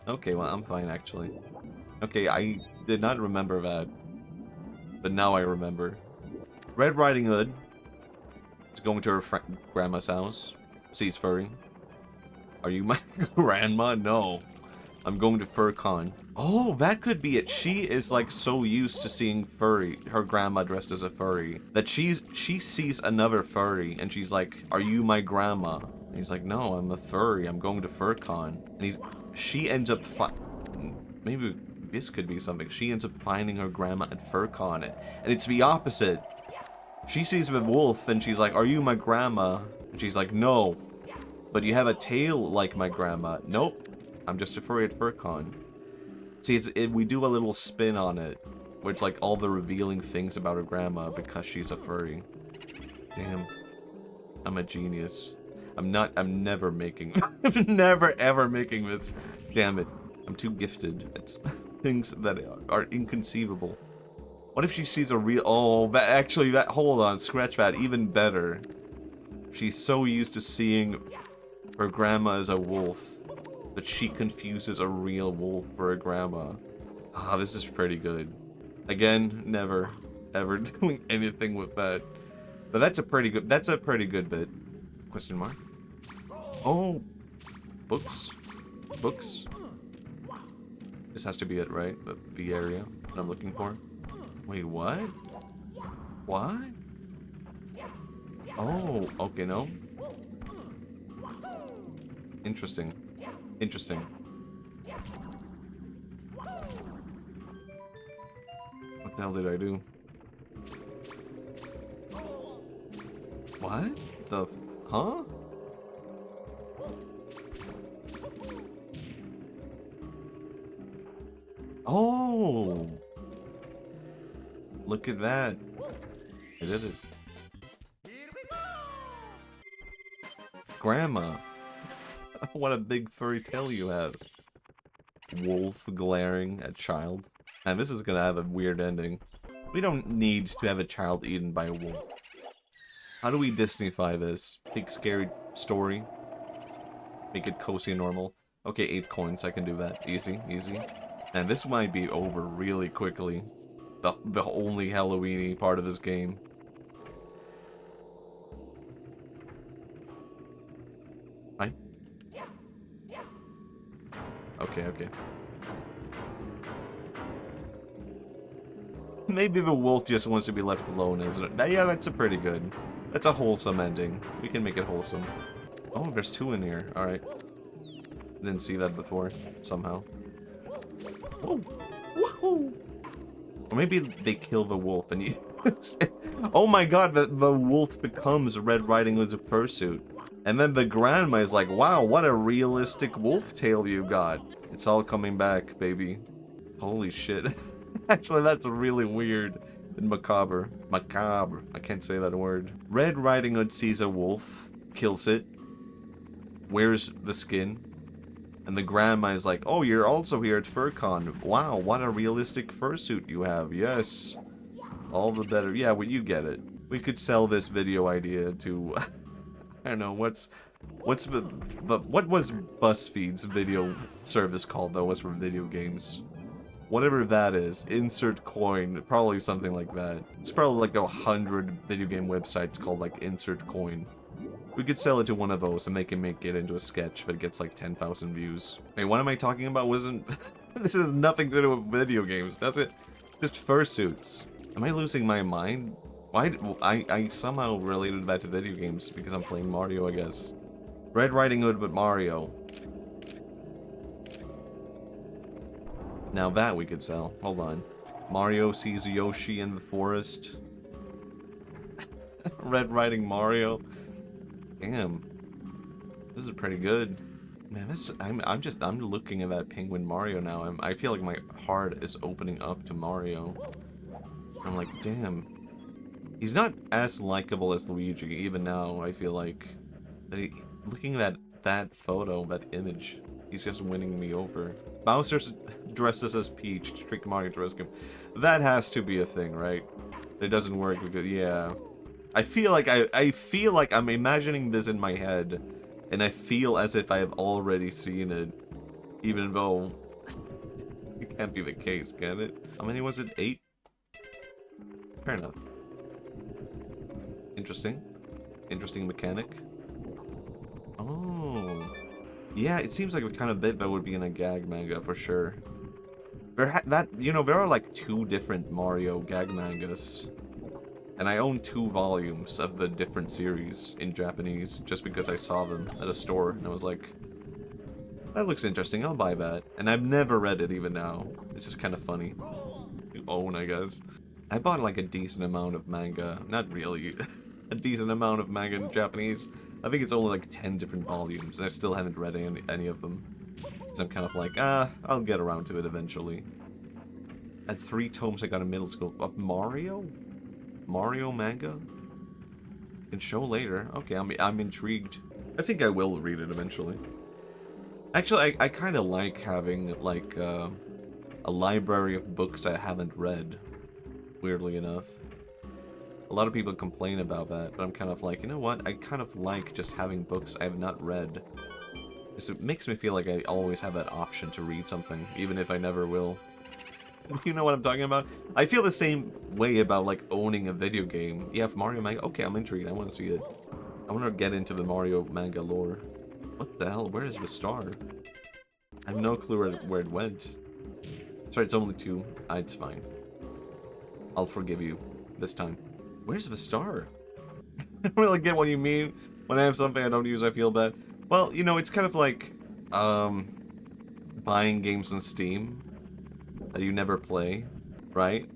Speaker 1: Okay, well, I'm fine, actually. Okay, I did not remember that. But now I remember. Red Riding Hood is going to her grandma's house. Sees furry. Are you my grandma? No. I'm going to FurCon. Oh, that could be it. She is like so used to seeing furry, her grandma dressed as a furry, that she sees another furry and she's like, are you my grandma? And he's like, no, I'm a furry. I'm going to FurCon. And she ends up maybe this could be something. She ends up finding her grandma at FurCon, and it's the opposite. She sees the wolf and she's like, are you my grandma? And she's like, no, but you have a tail like my grandma. Nope, I'm just a furry at FurCon. See, we do a little spin on it, where it's like all the revealing things about her grandma because she's a furry. Damn, I'm a genius. I'm never making, I'm never ever making this. Damn it, I'm too gifted at things that are inconceivable. What if she sees a real, hold on, scratch that, even better. She's so used to seeing her grandma as a wolf that she confuses a real wolf for a grandma. Ah, this is pretty good. Again, never, ever doing anything with that. But that's a pretty good bit. Question mark? Oh, books? Books? This has to be it, right? The area that I'm looking for. Wait, what? What? Oh, okay, no. Interesting. Interesting. What the hell did I do? What? The... Huh? Oh! Look at that. I did it. Grandma. What a big furry tail you have. Wolf glaring at child. And this is gonna have a weird ending. We don't need to have a child eaten by a wolf. How do we Disneyfy this? Big scary story. Make it cozy and normal. Okay, 8 coins, I can do that. Easy, easy. And this might be over really quickly. The only Halloween-y part of this game. Hi? Okay, okay. Maybe the wolf just wants to be left alone, isn't it? Yeah, that's a pretty good. That's a wholesome ending. We can make it wholesome. Oh, there's 2 in here. Alright. Didn't see that before, somehow. Oh! Woohoo! Or maybe they kill the wolf and you... Oh my god, the wolf becomes Red Riding Hood's fursuit. And then the grandma is like, wow, what a realistic wolf tail you got. It's all coming back, baby. Holy shit. Actually, that's really weird and macabre. Macabre. I can't say that word. Red Riding Hood sees a wolf, kills it, wears the skin, and the grandma is like, oh, you're also here at FurCon. Wow, what a realistic fursuit you have. Yes. All the better. Yeah, well, you get it. We could sell this video idea to... I don't know, what was BuzzFeed's video service called that was for video games? Whatever that is, insert coin, probably something like that. It's probably like 100 video game websites called like insert coin. We could sell it to one of those and make it into a sketch, but it gets like 10,000 views. Hey, what am I talking about? This has nothing to do with video games, does it? Just fursuits. Am I losing my mind? Why? I somehow related that to video games because I'm playing Mario, I guess. Red Riding Hood but Mario. Now that we could sell. Hold on. Mario sees Yoshi in the forest. Red Riding Mario. Damn. This is pretty good. Man, I'm looking at that Penguin Mario now. I feel like my heart is opening up to Mario. I'm like, damn. He's not as likable as Luigi, even now, I feel like. Looking at that photo, that image, he's just winning me over. Bowser's dressed as Peach to trick Mario to rescue him. That has to be a thing, right? It doesn't work because, yeah. I feel like I'm imagining this in my head, and I feel as if I have already seen it, even though it can't be the case, can it? How many was it? 8? Fair enough. Interesting. Interesting mechanic. Oh. Yeah, it seems like a kind of bit that would be in a gag manga for sure. There are like 2 different Mario gag mangas. And I own 2 volumes of the different series in Japanese just because I saw them at a store and I was like, that looks interesting, I'll buy that. And I've never read it even now. It's just kind of funny. To own, I guess. I bought like a decent amount of manga. Not really. A decent amount of manga in Japanese. I think it's only like 10 different volumes, and I still haven't read any of them. So I'm kind of like, I'll get around to it eventually. At 3 tomes I got in middle school. Of Mario? Mario manga? Can show later. Okay, I'm intrigued. I think I will read it eventually. Actually, I kind of like having, like, a library of books I haven't read. Weirdly enough. A lot of people complain about that, but I'm kind of like, you know what? I kind of like just having books I have not read. Because it makes me feel like I always have that option to read something, even if I never will. You know what I'm talking about? I feel the same way about, like, owning a video game. Yeah, if Mario manga, okay, I'm intrigued. I want to see it. I want to get into the Mario manga lore. What the hell? Where is the star? I have no clue where it went. Sorry, it's only 2. It's fine. I'll forgive you. This time. Where's the star? I don't really get what you mean. When I have something I don't use, I feel bad. Well, you know, it's kind of like buying games on Steam that you never play, right?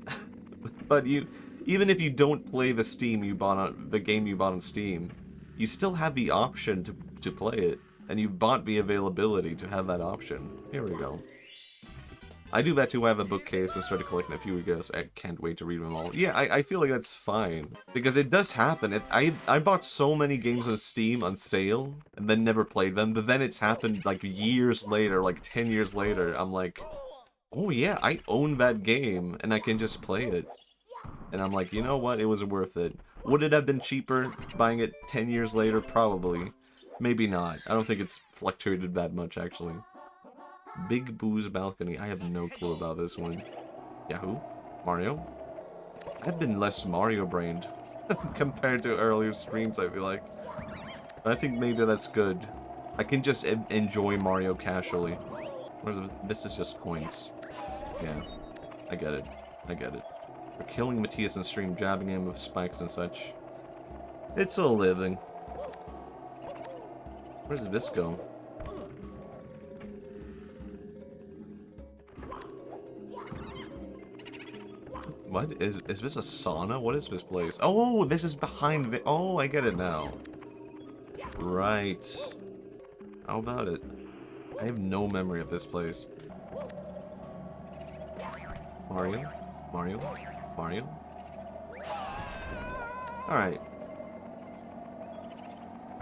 Speaker 1: But even if you don't play the game you bought on Steam, you still have the option to play it, and you bought the availability to have that option. Here we go. I do that too. I have a bookcase and started collecting a few ago. I can't wait to read them all. Yeah, I feel like that's fine. Because it does happen. I bought so many games on Steam on sale and then never played them. But then it's happened like years later, like 10 years later. I'm like, oh yeah, I own that game and I can just play it. And I'm like, you know what? It was worth it. Would it have been cheaper buying it 10 years later? Probably. Maybe not. I don't think it's fluctuated that much, actually. Big Boo's Balcony. I have no clue about this one. Yahoo? Mario? I've been less Mario-brained compared to earlier streams, I feel like. But I think maybe that's good. I can just enjoy Mario casually. This is just coins. Yeah. I get it. I get it. We're killing Matthias in stream, jabbing him with spikes and such. It's a living. Where does this go? What? Is this a sauna? What is this place? Oh, this is behind the... Oh, I get it now. Right. How about it? I have no memory of this place. Mario? Mario? Mario? Alright.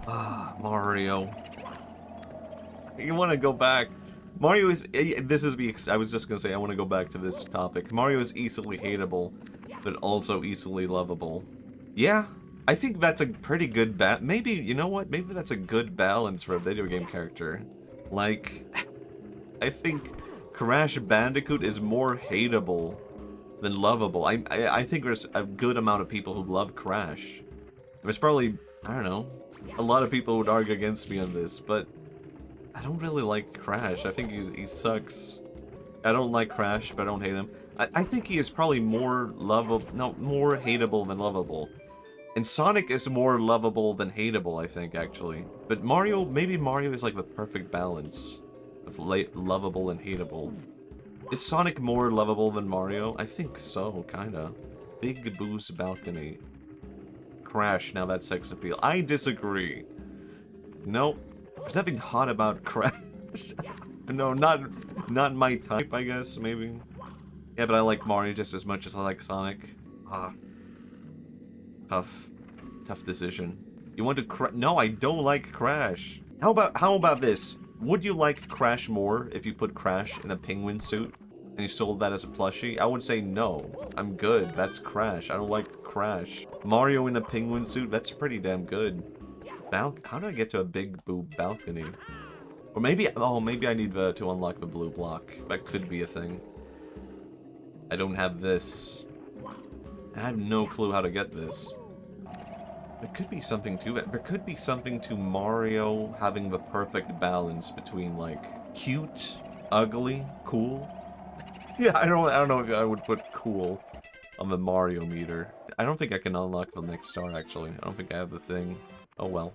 Speaker 1: Ah, Mario. You want to go back. Mario is... I was just going to say, I want to go back to this topic. Mario is easily hateable, but also easily lovable. Yeah, I think that's a pretty good maybe, you know what? Maybe that's a good balance for a video game character. Like, I think Crash Bandicoot is more hateable than lovable. I think there's a good amount of people who love Crash. There's probably, I don't know, a lot of people would argue against me on this, but I don't really like Crash. I think he sucks. I don't like Crash, but I don't hate him. I think he is probably more more hateable than lovable. And Sonic is more lovable than hateable, I think, actually. But Mario, maybe Mario is like the perfect balance of lovable and hateable. Is Sonic more lovable than Mario? I think so, kinda. Big Boo's Balcony. Crash, now that's sex appeal. I disagree. Nope. There's nothing hot about Crash. No, not my type, I guess, maybe. Yeah, but I like Mario just as much as I like Sonic. Ah. Tough decision. You want to No, I don't like Crash. How about this? Would you like Crash more if you put Crash in a penguin suit and you sold that as a plushie? I would say no. I'm good. That's Crash. I don't like Crash. Mario in a penguin suit? That's pretty damn good. How do I get to a Big Boo Balcony? Or maybe, oh, maybe I need to unlock the blue block. That could be a thing. I don't have this. I have no clue how to get this. There could be something to it. There could be something to Mario having the perfect balance between, like, cute, ugly, cool. Yeah, I don't know if I would put cool on the Mario meter. I don't think I can unlock the next star, actually. I don't think I have the thing. Oh well.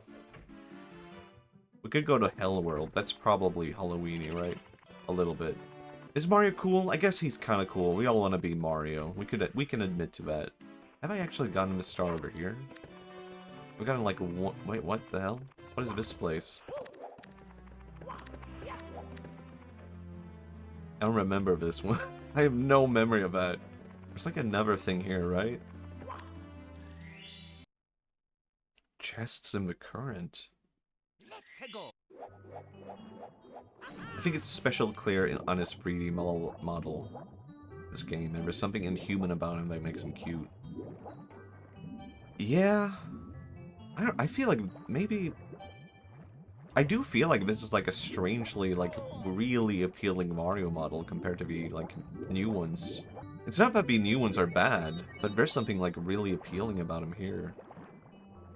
Speaker 1: We could go to Hell World. That's probably Halloween-y, right? A little bit. Is Mario cool? I guess he's kind of cool. We all want to be Mario. We can admit to that. Have I actually gotten the star over here? We gotten like wait, what the hell? What is this place? I don't remember this one. I have no memory of that. There's like another thing here, right? Chests in the current. I think it's special clear on his 3D model. This game, and there's something inhuman about him that makes him cute. Yeah, I feel like maybe. I do feel like this is like a strangely, like, really appealing Mario model compared to the, like, new ones. It's not that the new ones are bad, but there's something, like, really appealing about him here.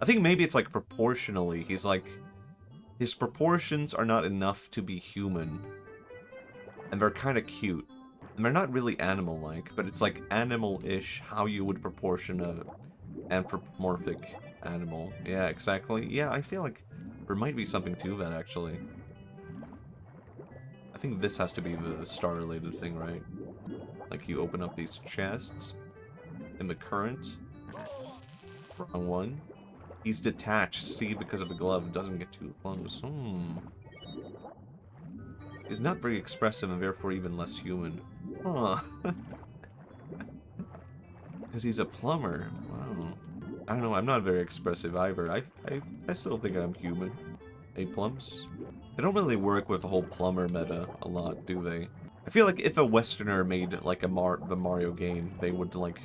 Speaker 1: I think maybe it's, like, proportionally. He's, like... His proportions are not enough to be human. And they're kind of cute. And they're not really animal-like, but it's, like, animal-ish how you would proportion a anthropomorphic animal. Yeah, exactly. Yeah, I feel like There might be something to that, actually. I think this has to be the star-related thing, right? Like, you open up these chests in the current. Wrong one. He's detached. See, because of the glove, it doesn't get too close. He's not very expressive and therefore even less human. Huh. Because he's a plumber. Wow. I don't know, I'm not very expressive either. I still think I'm human. Hey, plums? They don't really work with the whole plumber meta a lot, do they? I feel like if a Westerner made, like, the Mario game, they would, like,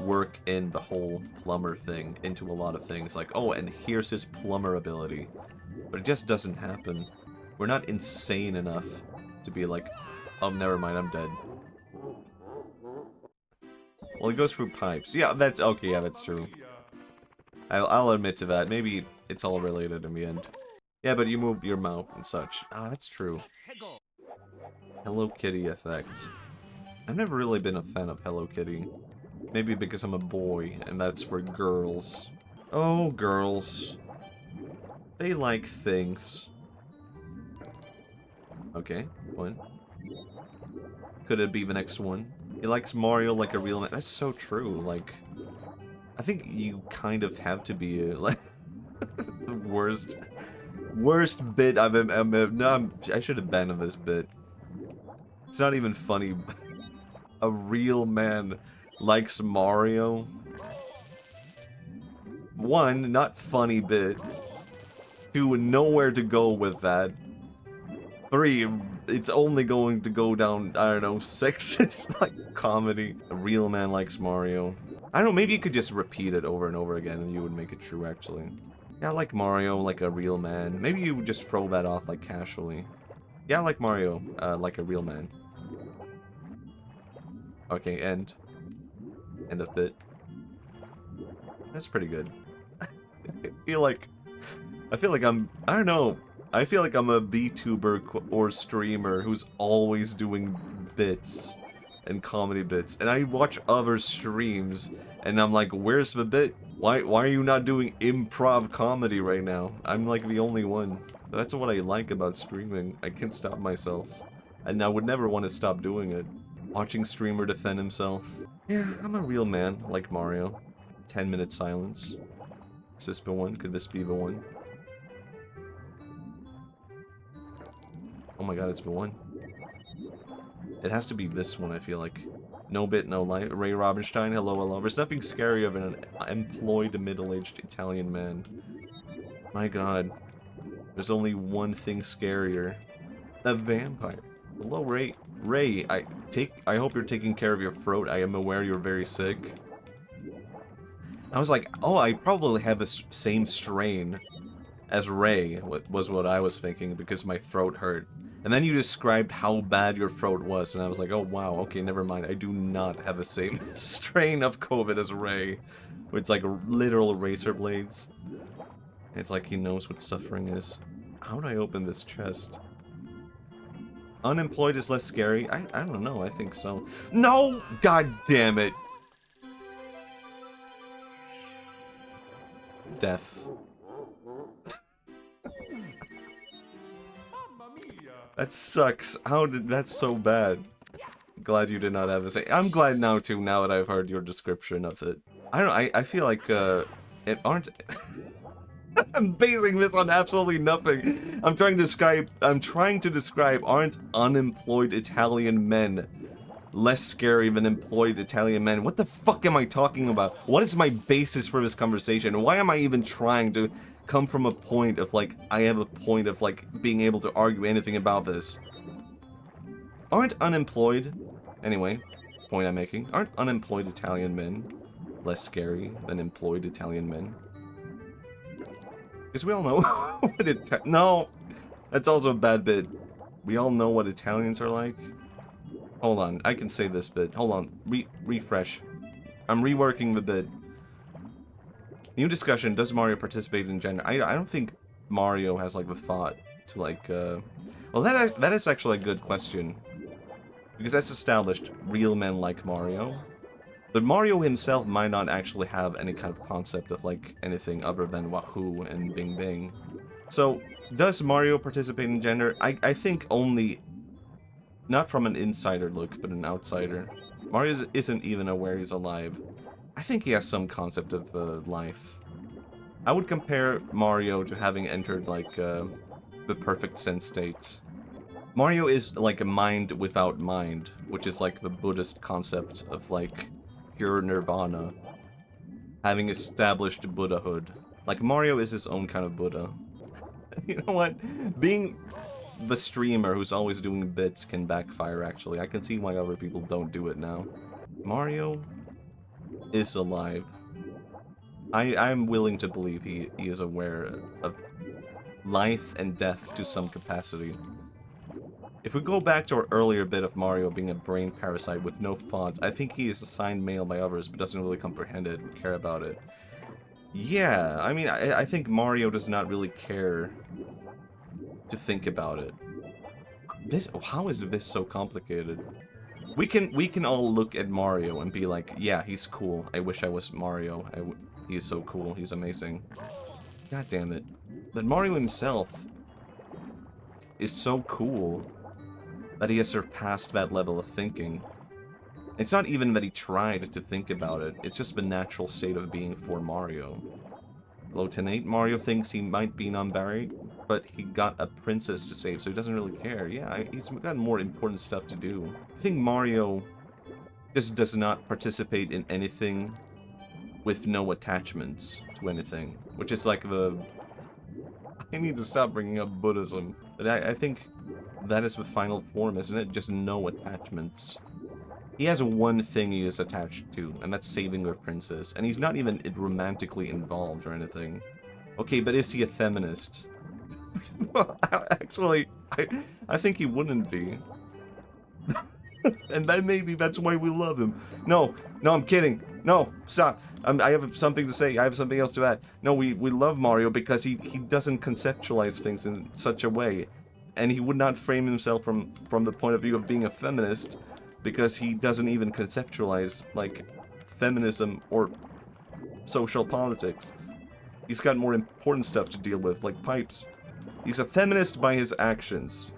Speaker 1: work in the whole plumber thing into a lot of things. Like, oh, and here's his plumber ability. But it just doesn't happen. We're not insane enough to be like, oh, never mind, I'm dead. Well, he goes through pipes. Yeah, that's... okay, yeah, that's true. I'll admit to that. Maybe it's all related in the end. Yeah, but you move your mouth and such. Ah, that's true. Hello Kitty effects. I've never really been a fan of Hello Kitty. Maybe because I'm a boy, and that's for girls. Oh, girls. They like things. Okay, one. Could it be the next one? He likes Mario like a real man. That's so true, like... I think you kind of have to be, like... the worst bit I've ever... No, I should have banned this bit. It's not even funny. A real man likes Mario. One, not funny bit. Two, nowhere to go with that. Three, it's only going to go down, I don't know, 6. It's like comedy. A real man likes Mario. I don't know, maybe you could just repeat it over and over again and you would make it true, actually. Yeah, I like Mario like a real man. Maybe you would just throw that off, like, casually. Yeah, I like Mario like a real man. Okay, end. End of bit. That's pretty good. I feel like I'm... I don't know. I feel like I'm a VTuber or streamer who's always doing bits and comedy bits. And I watch other streams and I'm like, where's the bit? Why are you not doing improv comedy right now? I'm like the only one. That's what I like about streaming. I can't stop myself. And I would never want to stop doing it. Watching streamer defend himself. Yeah, I'm a real man, like Mario. 10-minute silence. Is this the one? Could this be the one? Oh my god, it's the one. It has to be this one, I feel like. No bit, no light. Ray Robinstein, hello, hello. There's nothing scarier than an employed middle-aged Italian man. My god. There's only one thing scarier. A vampire. Hello, Ray. Ray, I hope you're taking care of your throat. I am aware you're very sick. I was like, oh, I probably have the same strain as Ray, was what I was thinking, because my throat hurt. And then you described how bad your throat was, and I was like, oh wow, okay, never mind. I do not have the same strain of COVID as Ray. Where it's like literal razor blades. It's like he knows what suffering is. How do I open this chest? Unemployed is less scary? I don't know, I think so. No! God damn it! Death. That sucks. How did... That's so bad. Glad you did not have this. I'm glad now, too, now that I've heard your description of it. I don't know, I feel like, it aren't... I'm basing this on absolutely nothing. I'm trying to describe aren't unemployed Italian men less scary than employed Italian men? What the fuck am I talking about? What is my basis for this conversation? Why am I even trying to come from a point of, like, I have a point of, like, being able to argue anything about this? Aren't unemployed... Anyway, point I'm making. Aren't unemployed Italian men less scary than employed Italian men? Because we all know what it... No! That's also a bad bit. We all know what Italians are like. Hold on, I can say this bit. Hold on, refresh. I'm reworking the bit. New discussion, does Mario participate in gender? I don't think Mario has, like, the thought to, like, Well, that is actually a good question. Because that's established, real men like Mario. But Mario himself might not actually have any kind of concept of, like, anything other than Wahoo and Bing Bing. So, does Mario participate in gender? I think only, not from an insider look, but an outsider. Mario isn't even aware he's alive. I think he has some concept of life. I would compare Mario to having entered, like, the perfect sense state. Mario is like a mind without mind, which is like the Buddhist concept of, like, pure nirvana. Having established Buddhahood. Like, Mario is his own kind of Buddha. You know what? Being the streamer who's always doing bits can backfire, actually. I can see why other people don't do it now. Mario is alive. I'm willing to believe he is aware of life and death to some capacity. If we go back to our earlier bit of Mario being a brain parasite with no thoughts, I think he is assigned male by others but doesn't really comprehend it or care about it. Yeah, I mean, I think Mario does not really care to think about it. How is this so complicated? We can all look at Mario and be like, yeah, he's cool. I wish I was Mario. He is so cool. He's amazing. God damn it. But Mario himself is so cool that he has surpassed that level of thinking. It's not even that he tried to think about it, it's just the natural state of being for Mario. Hello, 10-8. Mario thinks he might be non-married, but he got a princess to save, so he doesn't really care. Yeah, he's got more important stuff to do. I think Mario just does not participate in anything with no attachments to anything, which is like the... I need to stop bringing up Buddhism, but I think that is the final form, isn't it? Just no attachments. He has one thing he is attached to, and that's saving the princess. And he's not even romantically involved or anything. Okay, but is he a feminist? Actually, I think he wouldn't be. And then maybe that's why we love him. No, I'm kidding. No, stop. I have something to say. I have something else to add. No, we love Mario because he doesn't conceptualize things in such a way. And he would not frame himself from the point of view of being a feminist, because he doesn't even conceptualize, like, feminism or social politics. He's got more important stuff to deal with, like pipes. He's a feminist by his actions.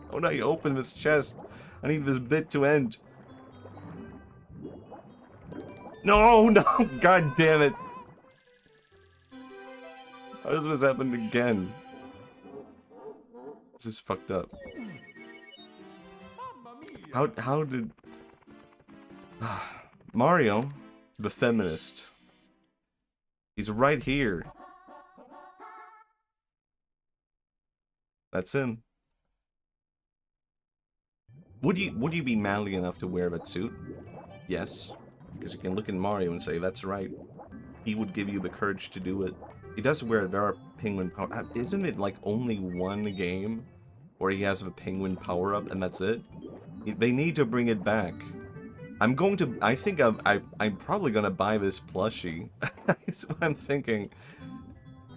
Speaker 1: When I open this chest, I need this bit to end. No, god damn it. How does this happen again? This is fucked up. How did... Mario, the feminist. He's right here. That's him. Would you be manly enough to wear that suit? Yes. Because you can look at Mario and say, that's right. He would give you the courage to do it. He does wear a penguin power. Isn't it like only one game where he has a penguin power-up and that's it? They need to bring it back. I think I'm probably gonna buy this plushie. That's what I'm thinking.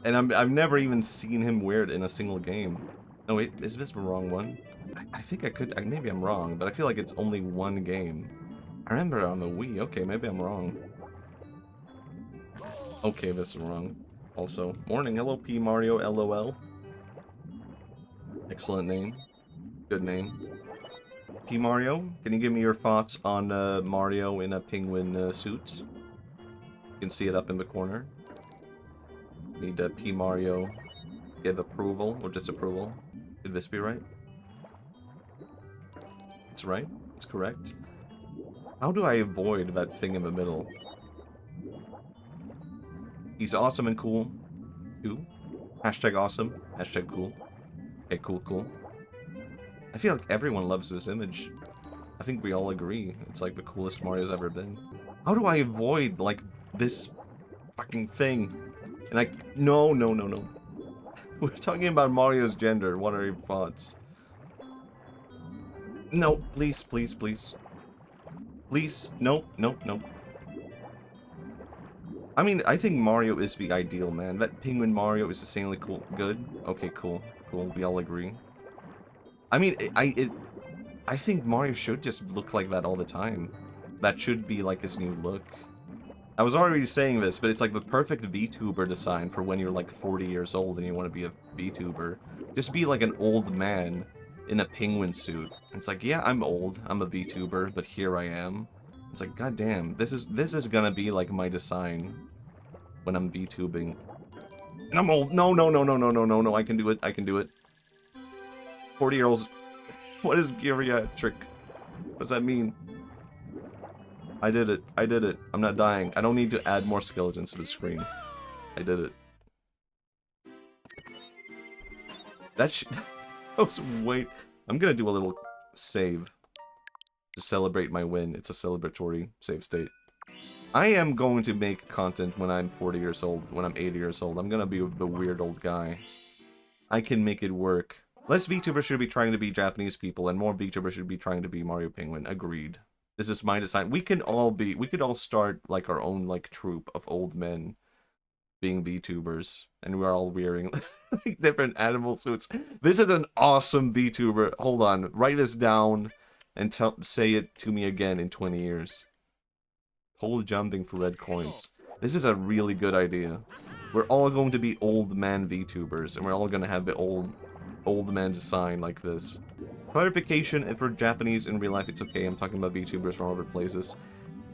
Speaker 1: And I've never even seen him wear it in a single game. No wait, is this the wrong one? I think I could, maybe I'm wrong, but I feel like it's only one game. I remember it on the Wii. Okay, maybe I'm wrong. Okay, this is wrong. Also, morning, hello P Mario, LOL. Excellent name. Good name. P Mario, can you give me your thoughts on Mario in a penguin suit? You can see it up in the corner. Need P Mario give approval or disapproval. Did this be right? It's right. It's correct. How do I avoid that thing in the middle? He's awesome and cool. Too. Hashtag awesome. Hashtag cool. Okay, cool. I feel like everyone loves this image. I think we all agree. It's like the coolest Mario's ever been. How do I avoid, like, this fucking thing? And like, no. We're talking about Mario's gender. What are your thoughts? No, please. Please, no. I mean, I think Mario is the ideal man. That penguin Mario is insanely cool. Good? Okay, cool. We all agree. I mean, I think Mario should just look like that all the time. That should be like his new look. I was already saying this, but it's like the perfect VTuber design for when you're like 40 years old and you want to be a VTuber. Just be like an old man in a penguin suit. It's like, yeah, I'm old, I'm a VTuber, but here I am. It's like, goddamn, this is gonna be like my design when I'm VTubing. And I'm old. No, no, no, no, no, no, no, no, I can do it, I can do it. 40-year-olds. What is geriatric? What does that mean? I did it. I did it. I'm not dying. I don't need to add more skeletons to the screen. I did it. That was wait. I'm gonna do a little save to celebrate my win. It's a celebratory save state. I am going to make content when I'm 40 years old, when I'm 80 years old. I'm gonna be the weird old guy. I can make it work. Less VTubers should be trying to be Japanese people, and more VTubers should be trying to be Mario Penguin. Agreed. This is my design. We could all start like our own like troupe of old men being VTubers, and we're all wearing like, different animal suits. This is an awesome VTuber. Hold on, write this down and say it to me again in 20 years. Pole jumping for red coins. This is a really good idea. We're all going to be old man VTubers, and we're all gonna have the old man design like this. Clarification, if we're Japanese in real life, it's okay. I'm talking about VTubers from other places.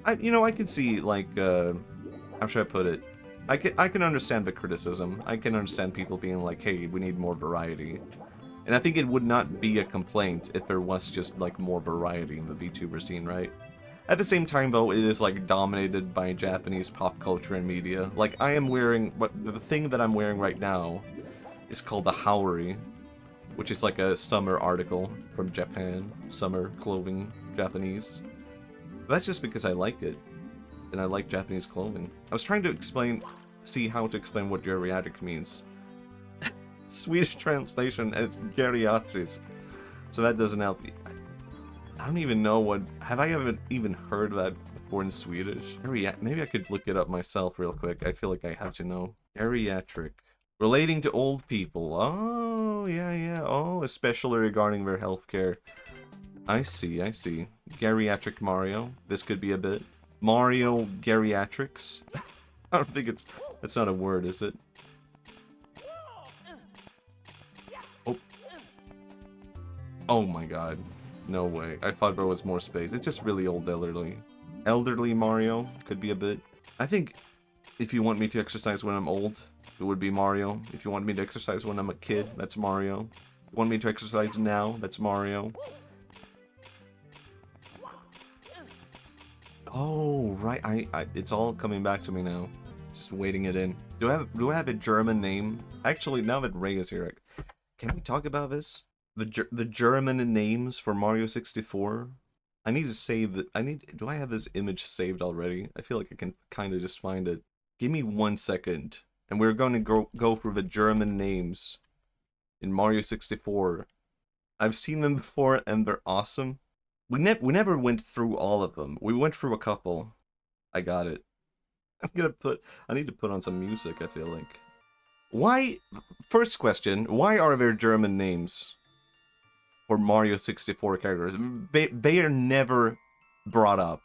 Speaker 1: I can see, like, how should I put it? I can understand the criticism. I can understand people being like, hey, we need more variety. And I think it would not be a complaint if there was just, like, more variety in the VTuber scene, right? At the same time, though, it is, like, dominated by Japanese pop culture and media. Like, I am wearing, the thing that I'm wearing right now is called the Haori, which is like a summer article from Japan. Summer clothing, Japanese. But that's just because I like it. And I like Japanese clothing. I was trying to see how to explain what geriatric means. Swedish translation, and it's geriatrisk. So that doesn't help me. I don't even know what... Have I ever even heard that before in Swedish? Maybe I could look it up myself real quick. I feel like I have to know. Geriatric. Relating to old people. Oh, yeah. Oh, especially regarding their healthcare. I see. Geriatric Mario. This could be a bit. Mario Geriatrics. I don't think that's not a word, is it? Oh. Oh my god. No way. I thought there was more space. It's just really old elderly. Elderly Mario could be a bit. I think if you want me to exercise when I'm old, it would be Mario. If you want me to exercise when I'm a kid, that's Mario. If you want me to exercise now, that's Mario. Oh, right. It's all coming back to me now. Just waiting it in. Do I have a German name? Actually, now that Ray is here, can we talk about this? The German names for Mario 64? I need to save it. Do I have this image saved already? I feel like I can kind of just find it. Give me 1 second. And we're going to go through the German names in Mario 64. I've seen them before, and they're awesome. We never went through all of them. We went through a couple. I got it. I need to put on some music, I feel like. Why... First question, why are there German names for Mario 64 characters? They are never brought up.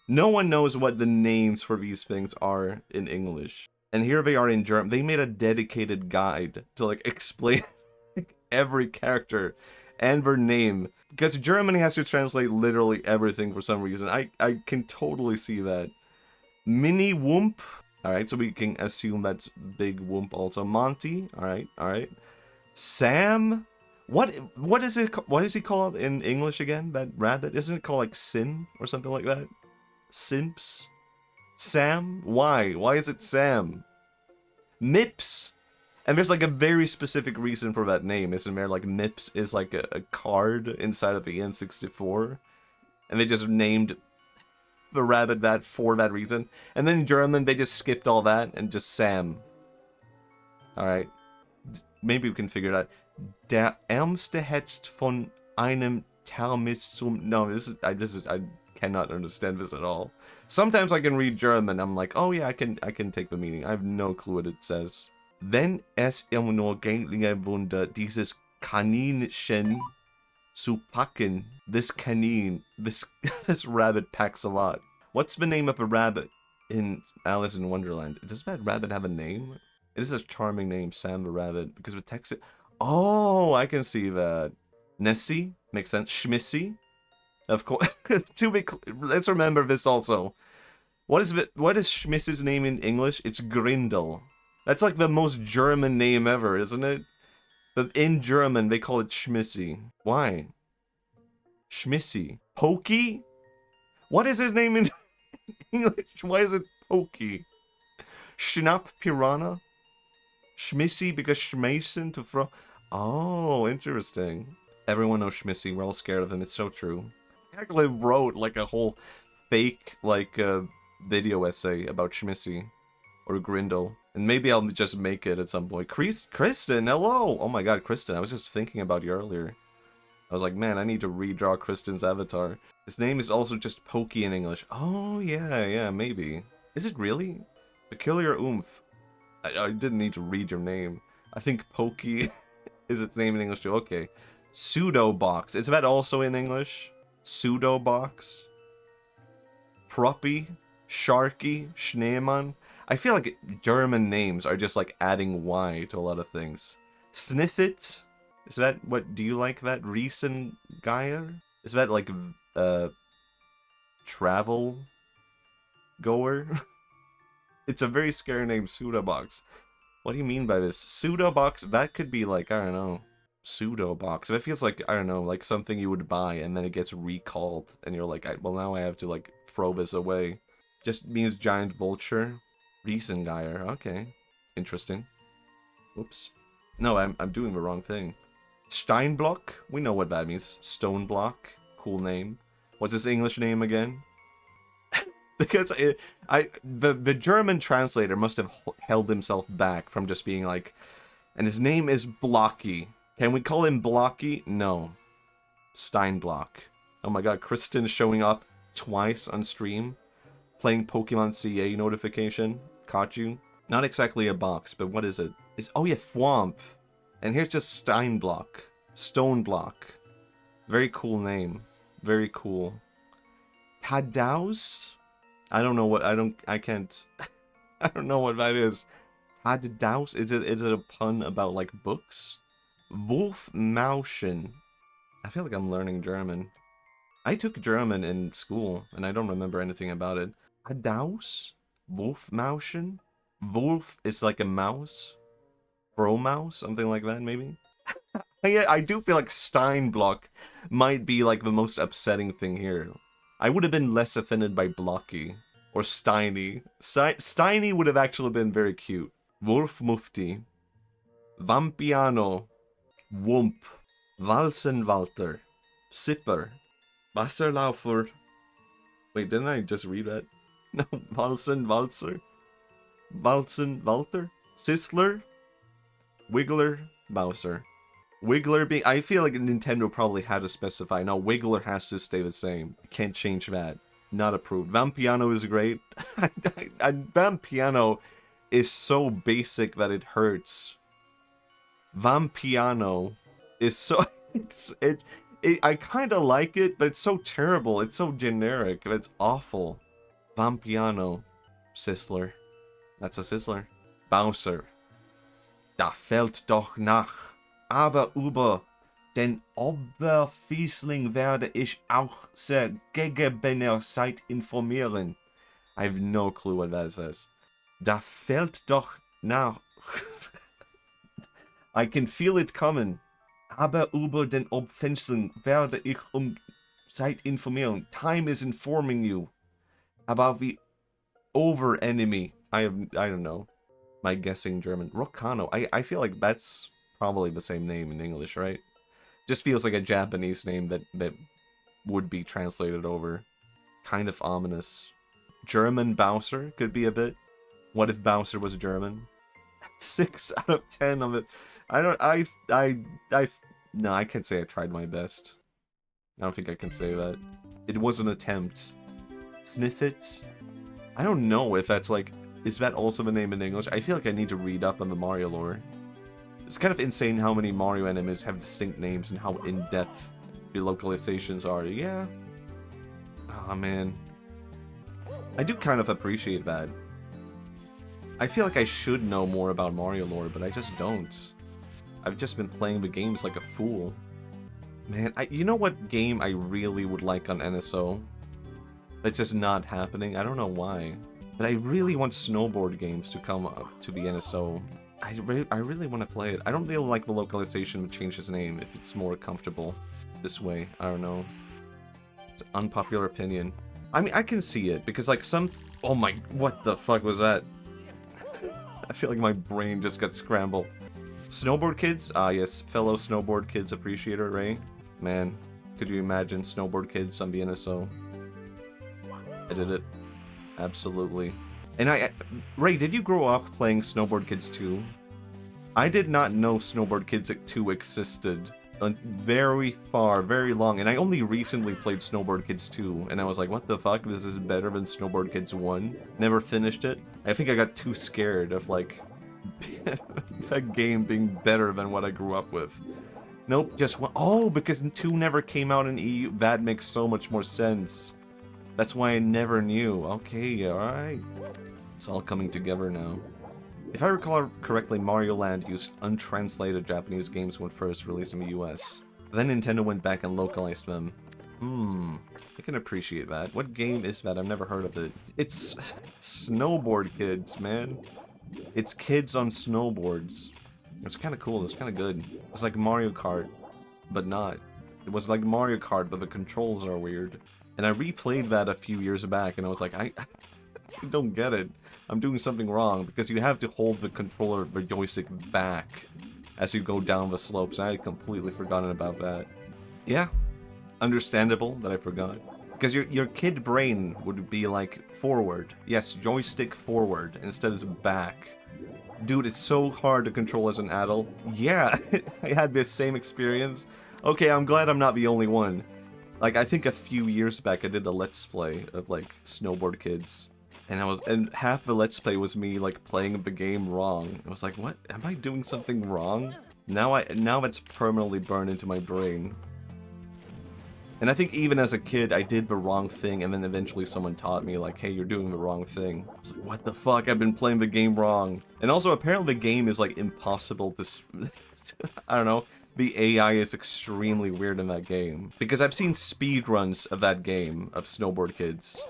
Speaker 1: No one knows what the names for these things are in English. And here they are in German. They made a dedicated guide to, like, explain every character and their name. Because Germany has to translate literally everything for some reason. I can totally see that. Mini Wump. Alright, so we can assume that's Big Wump also. Monty. Alright. Sam. What is it? What is he called in English again? That rabbit? Isn't it called like Sin or something like that? Simps? Sam? Why? Why is it Sam? Mips. And there's like a very specific reason for that name, isn't there? Like Mips is like a card inside of the N64. And they just named the rabbit that for that reason. And then in German, they just skipped all that and just Sam. Alright. Maybe we can figure it out. Der Ärmste hetzt von einem Termis zum... No, I cannot understand this at all. Sometimes I can read German, I'm like, oh yeah, I can take the meaning. I have no clue what it says. Wenn es immer nur gängige Wunder, dieses Kaninchen zu packen. This rabbit packs a lot. What's the name of a rabbit? in Alice in Wonderland. Does that rabbit have a name? It is a charming name, Sam the Rabbit, because of text it. Oh, I can see that. Nessie makes sense. Schmissy, of course. Let's remember this also. What is Schmiss's name in English? It's Grindel. That's like the most German name ever, isn't it? But in German, they call it Schmissy. Why? Schmissy. Pokey? What is his name in English? Why is it Pokey? Schnapp Piranha? Schmissy because Schmason to throw. Oh, interesting. Everyone knows Schmissy. We're all scared of him. It's so true. I actually wrote like a whole fake video essay about Schmissy or Grindel. And maybe I'll just make it at some point. Kristen, hello! Oh my god, Kristen, I was just thinking about you earlier. I was like, man, I need to redraw Kristen's avatar. His name is also just Pokey in English. Oh, yeah, maybe. Is it really? Peculiar Oomph. I didn't need to read your name. I think Pokey is its name in English too. Okay. Pseudo Box. Is that also in English? Pseudo Box. Proppy. Sharky. Schneemann. I feel like German names are just like adding Y to a lot of things. Sniffit. Is that what? Do you like that? Riesengeier? Is that like travel goer? It's a very scary name, Pseudobox. What do you mean by this? Pseudobox, that could be like, I don't know, Pseudobox. It feels like, I don't know, like something you would buy and then it gets recalled. And you're like, well, now I have to like throw this away. Just means giant vulture. Riesengeier, okay. Interesting. Oops. No, I'm doing the wrong thing. Steinblock, we know what that means. Stone block, cool name. What's his English name again? Because the German translator must have held himself back from just being like, and his name is Blocky. Can we call him Blocky? No. Steinblock. Oh my god, Kristen showing up twice on stream, playing Pokemon CA notification. Caught you. Not exactly a box, but what is it? Oh yeah, Thwomp. And here's just Steinblock. Stoneblock. Very cool name. Very cool. Tadaus? I don't know what, I can't, I don't know what that is. Tadaus? Is it a pun about, like, books? Wolfmauschen. I feel like I'm learning German. I took German in school, and I don't remember anything about it. Tadaus? Wolfmauschen? Wolf is like a mouse? Bro-mouse? Something like that, maybe? Yeah, I do feel like Steinblock might be, like, the most upsetting thing here. I would have been less offended by Blocky. Or Steiny. Steiny would have actually been very cute. Wolfmufti. Vampiano. Wump. Walsenwalter. Sipper. Wasserlaufer. Wait, didn't I just read that? No, Walser? Walsenwalter? Sisler? Wiggler? Bowser. Wiggler being... I feel like Nintendo probably had to specify. No, Wiggler has to stay the same. Can't change that. Not approved. Vampiano is great. Vampiano is so basic that it hurts. Vampiano is so... I kind of like it, but it's so terrible. It's so generic. It's awful. Vampiano. Sisler. That's a Sizzler. Bowser. Da fällt doch nach. Aber über den Oberfiesling werde ich auch sehr gegebener Zeit informieren. I have no clue what that says. Da fällt doch nach. I can feel it coming. Aber über den Oberfiesling werde ich Zeit informieren. Time is informing you about the over enemy. I don't know. My guessing German. Rokano. I feel like that's probably the same name in English, right? Just feels like a Japanese name that would be translated over. Kind of ominous. German Bowser could be a bit. What if Bowser was German? 6 out of 10 of it. No, I can't say I tried my best. I don't think I can say that. It was an attempt. Sniffit? I don't know if that's like... Is that also the name in English? I feel like I need to read up on the Mario lore. It's kind of insane how many Mario enemies have distinct names and how in-depth the localizations are. Yeah. Oh man. I do kind of appreciate that. I feel like I should know more about Mario lore, but I just don't. I've just been playing the games like a fool. Man, you know what game I really would like on NSO? That's just not happening. I don't know why. But I really want snowboard games to come up to the NSO. I really want to play it. I don't really like the localization to change his name if it's more comfortable this way. I don't know. It's an unpopular opinion. I mean, I can see it, because like some... Oh my... What the fuck was that? I feel like my brain just got scrambled. Snowboard kids? Ah, yes. Fellow snowboard kids appreciator, Ray. Man, could you imagine snowboard kids on the NSO? I did it. Absolutely. And Ray, did you grow up playing Snowboard Kids 2? I did not know Snowboard Kids 2 existed. Very long, and I only recently played Snowboard Kids 2, and I was like, what the fuck, this is better than Snowboard Kids 1? Never finished it. I think I got too scared of, like, that game being better than what I grew up with. Nope, just one. Oh, because 2 never came out in EU. That makes so much more sense. That's why I never knew. Okay, alright. It's all coming together now. If I recall correctly, Mario Land used untranslated Japanese games when first released in the US. Then Nintendo went back and localized them. I can appreciate that. What game is that? I've never heard of it. It's Snowboard Kids, man. It's kids on snowboards. It's kind of cool. It's kind of good. It's like Mario Kart, but not. It was like Mario Kart, but the controls are weird. And I replayed that a few years back, and I was like, I don't get it. I'm doing something wrong, because you have to hold the controller, the joystick back as you go down the slopes. I had completely forgotten about that. Yeah, understandable that I forgot. Because your kid brain would be like, forward. Yes, joystick forward, instead of back. Dude, it's so hard to control as an adult. Yeah, I had this same experience. Okay, I'm glad I'm not the only one. Like, I think a few years back I did a Let's Play of, like, Snowboard Kids. And half the Let's Play was me, like, playing the game wrong. I was like, what? Am I doing something wrong? Now it's permanently burned into my brain. And I think even as a kid, I did the wrong thing, and then eventually someone taught me, like, hey, you're doing the wrong thing. I was like, what the fuck? I've been playing the game wrong. And also, apparently the game is, like, impossible to... I don't know. The AI is extremely weird in that game. Because I've seen speedruns of that game, of Snowboard Kids.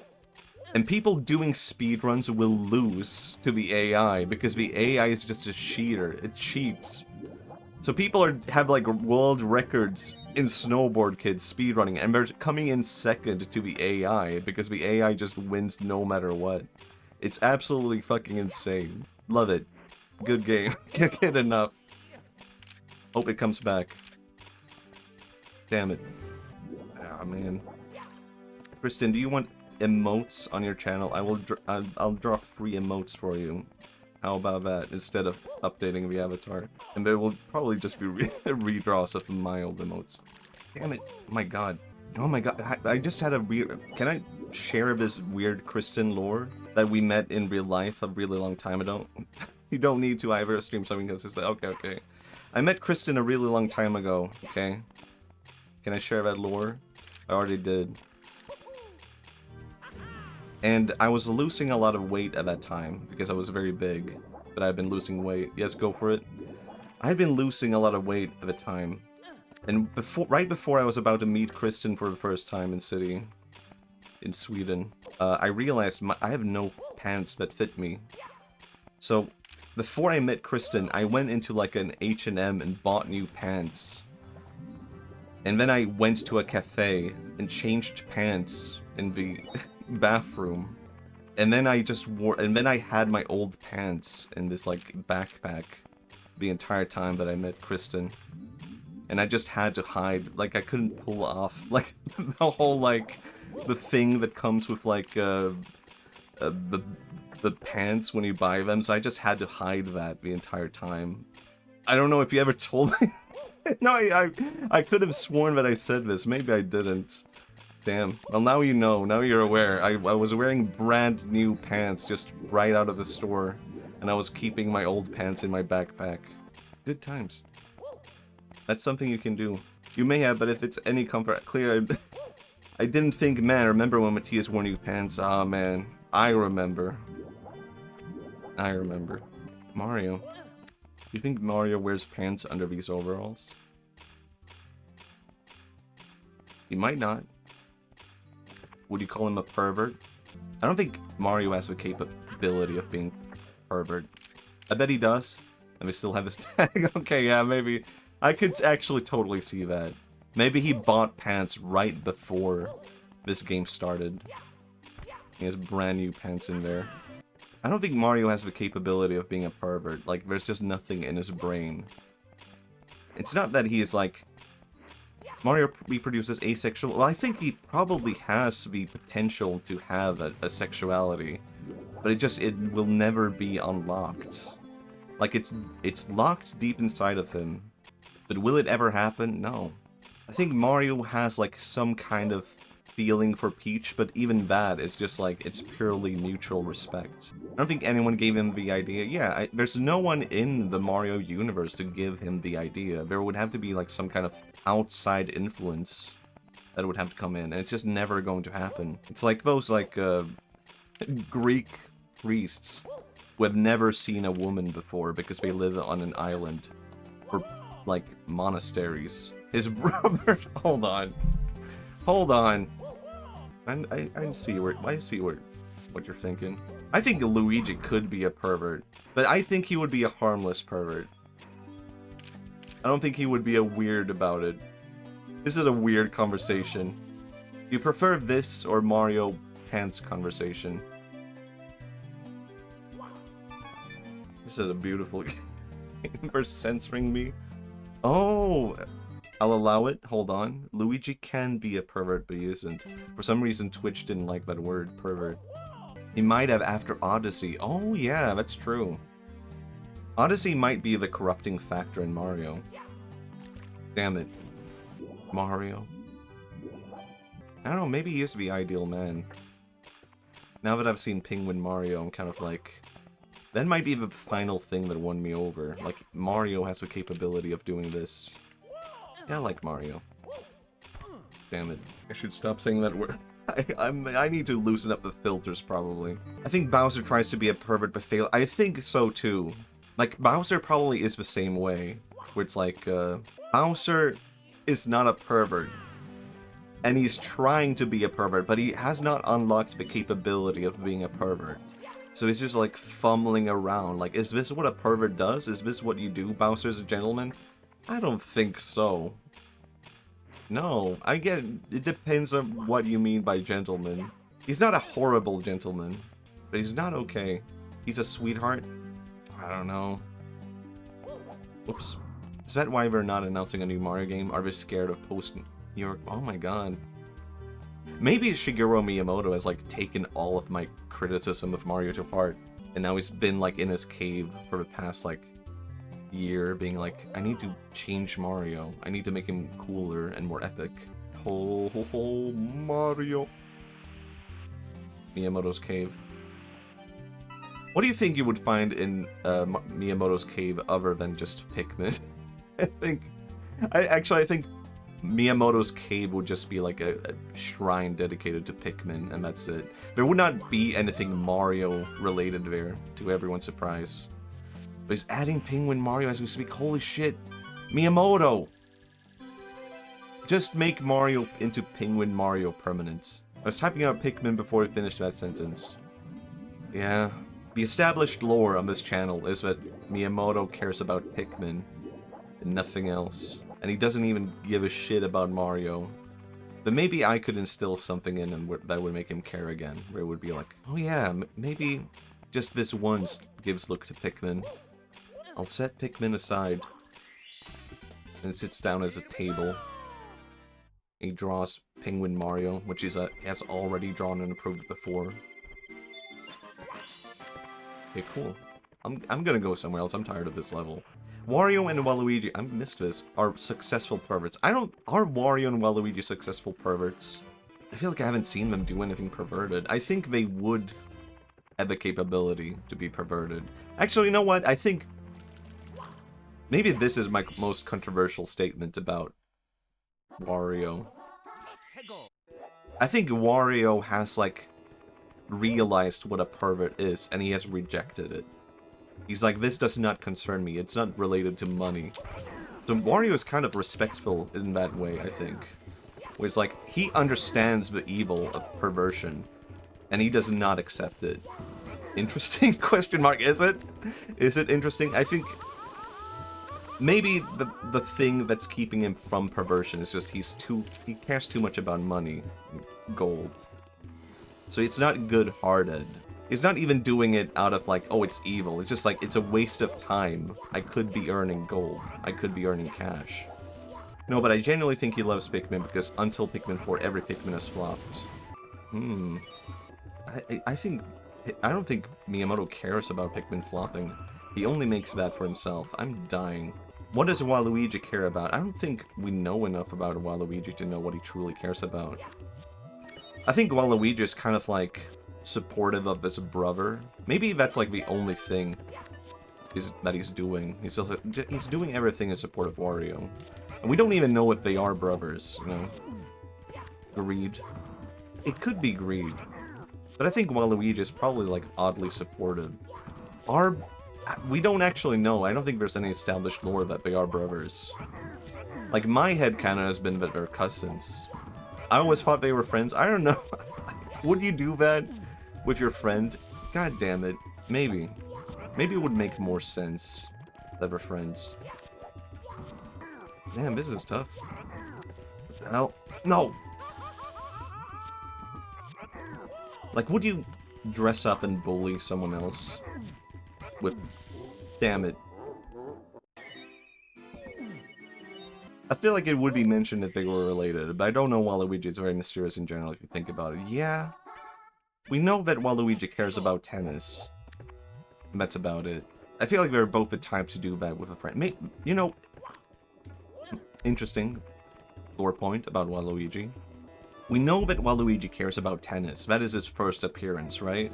Speaker 1: And people doing speedruns will lose to the AI, because the AI is just a cheater. It cheats. So people have like world records in Snowboard Kids speedrunning, and they're coming in second to the AI, because the AI just wins no matter what. It's absolutely fucking insane. Love it. Good game. Can't get enough. Hope it comes back. Damn it. Ah, man. Kristen, do you want emotes on your channel? I'll draw free emotes for you. How about that, instead of updating the avatar? And there will probably just be redraws of my old emotes. Damn it. My god. Oh my god. I just had a weird... Can I share this weird Kristen lore that we met in real life a really long time ago? You don't need to either stream something consistent. Okay. I met Kristen a really long time ago, okay? Can I share that lore? I already did. And I was losing a lot of weight at that time, because I was very big. But I've been losing weight. Yes, go for it. I'd been losing a lot of weight at the time. And right before I was about to meet Kristen for the first time in Sweden, I realized I have no pants that fit me. So, before I met Kristen, I went into like an H&M and bought new pants. And then I went to a cafe and changed pants in the bathroom. And then I had my old pants in this like backpack the entire time that I met Kristen. And I just had to hide, like I couldn't pull off like the whole like the thing that comes with like the pants when you buy them, so I just had to hide that the entire time. I don't know if you ever told me. No, I could have sworn that I said this. Maybe I didn't. Damn. Well, now you know. Now you're aware. I was wearing brand new pants just right out of the store, and I was keeping my old pants in my backpack. Good times. That's something you can do. You may have, but if it's any comfort, clear. I didn't think, man, remember when Matthias wore new pants? Ah, man. I remember. I remember. Mario. Do you think Mario wears pants under these overalls? He might not. Would you call him a pervert? I don't think Mario has the capability of being pervert. I bet he does. And we still have his tag. Okay, yeah, maybe. I could actually totally see that. Maybe he bought pants right before this game started. He has brand new pants in there. I don't think Mario has the capability of being a pervert. Like, there's just nothing in his brain. It's not that he is like... Mario reproduces asexual... Well, I think he probably has the potential to have a sexuality. But it will never be unlocked. Like, it's locked deep inside of him. But will it ever happen? No. I think Mario has, like, some kind of feeling for Peach, but even that is just, like, it's purely mutual respect. I don't think anyone gave him the idea. Yeah, there's no one in the Mario universe to give him the idea. There would have to be, like, some kind of outside influence that would have to come in, and it's just never going to happen. It's like those, like, Greek priests who have never seen a woman before because they live on an island or like monasteries. His brother. Hold on. I see what you're thinking. I think Luigi could be a pervert, but I think he would be a harmless pervert. I don't think he would be a weird about it. This is a weird conversation. Do you prefer this or Mario pants conversation? This is a beautiful game for censoring me. Oh, I'll allow it. Hold on. Luigi can be a pervert, but he isn't. For some reason, Twitch didn't like that word, pervert. He might have after Odyssey. Oh, yeah, that's true. Odyssey might be the corrupting factor in Mario. Damn it. Mario. I don't know, maybe he is the ideal man. Now that I've seen Penguin Mario, I'm kind of like... That might be the final thing that won me over. Like, Mario has the capability of doing this. Yeah, I like Mario. Damn it. I should stop saying that word. I need to loosen up the filters, probably. I think Bowser tries to be a pervert but fail. I think so, too. Like, Bowser probably is the same way. Where it's like, Bowser is not a pervert. And he's trying to be a pervert, but he has not unlocked the capability of being a pervert. So he's just like fumbling around. Like, is this what a pervert does? Is this what you do, Bowser's a gentleman? I don't think so. No, I get it depends on what you mean by gentleman. He's not a horrible gentleman, but he's not okay. He's a sweetheart? I don't know. Oops. Is that why they're not announcing a new Mario game? Are they scared of post-New York? Oh my god. Maybe Shigeru Miyamoto has, like, taken all of my criticism of Mario to heart, and now he's been, like, in his cave for the past, like, year, being like, I need to change Mario. I need to make him cooler and more epic. Ho ho ho, Mario. Miyamoto's cave. What do you think you would find in Miyamoto's cave other than just Pikmin? I think Miyamoto's cave would just be like a shrine dedicated to Pikmin, and that's it. There would not be anything Mario related there, to everyone's surprise. But he's adding Penguin Mario as we speak. Holy shit. Miyamoto! Just make Mario into Penguin Mario permanent. I was typing out Pikmin before I finished that sentence. Yeah. The established lore on this channel is that Miyamoto cares about Pikmin and nothing else. And he doesn't even give a shit about Mario. But maybe I could instill something in him that would make him care again. Where it would be like, oh yeah, maybe just this once gives look to Pikmin. I'll set Pikmin aside. And it sits down as a table. He draws Penguin Mario, which he has already drawn and approved before. Okay, cool. I'm gonna go somewhere else. I'm tired of this level. Wario and Waluigi, I missed this, are successful perverts. Are Wario and Waluigi successful perverts? I feel like I haven't seen them do anything perverted. I think they would have the capability to be perverted. Actually, you know what? I think maybe this is my most controversial statement about Wario. I think Wario has, like, realized what a pervert is, and he has rejected it. He's like, this does not concern me, it's not related to money. So Wario is kind of respectful in that way, I think. Where it's like, he understands the evil of perversion, and he does not accept it. Interesting question mark, is it? Is it interesting? I think maybe the thing that's keeping him from perversion is just he cares too much about money, gold. So it's not good-hearted. He's not even doing it out of like, oh, it's evil. It's just like, it's a waste of time. I could be earning gold. I could be earning cash. No, but I genuinely think he loves Pikmin because until Pikmin 4, every Pikmin has flopped. I don't think Miyamoto cares about Pikmin flopping. He only makes that for himself. I'm dying. What does Waluigi care about? I don't think we know enough about Waluigi to know what he truly cares about. I think Waluigi is kind of like supportive of his brother. Maybe that's like the only thing that he's doing. He's doing everything in support of Wario. And we don't even know if they are brothers, you know? Greed. It could be greed. But I think Waluigi is probably like oddly supportive. We don't actually know. I don't think there's any established lore that they are brothers. Like, my headcanon has been that they're cousins. I always thought they were friends. I don't know. Would you do that with your friend? God damn it. Maybe. Maybe it would make more sense that we're friends. Damn, this is tough. What the hell? No! Like, would you dress up and bully someone else? With... Damn it. I feel like it would be mentioned that they were related, but I don't know. Waluigi is very mysterious in general if you think about it. Yeah. We know that Waluigi cares about tennis. And that's about it. I feel like they're both the type to do that with a friend. You know... Interesting lore point about Waluigi. We know that Waluigi cares about tennis. That is his first appearance, right?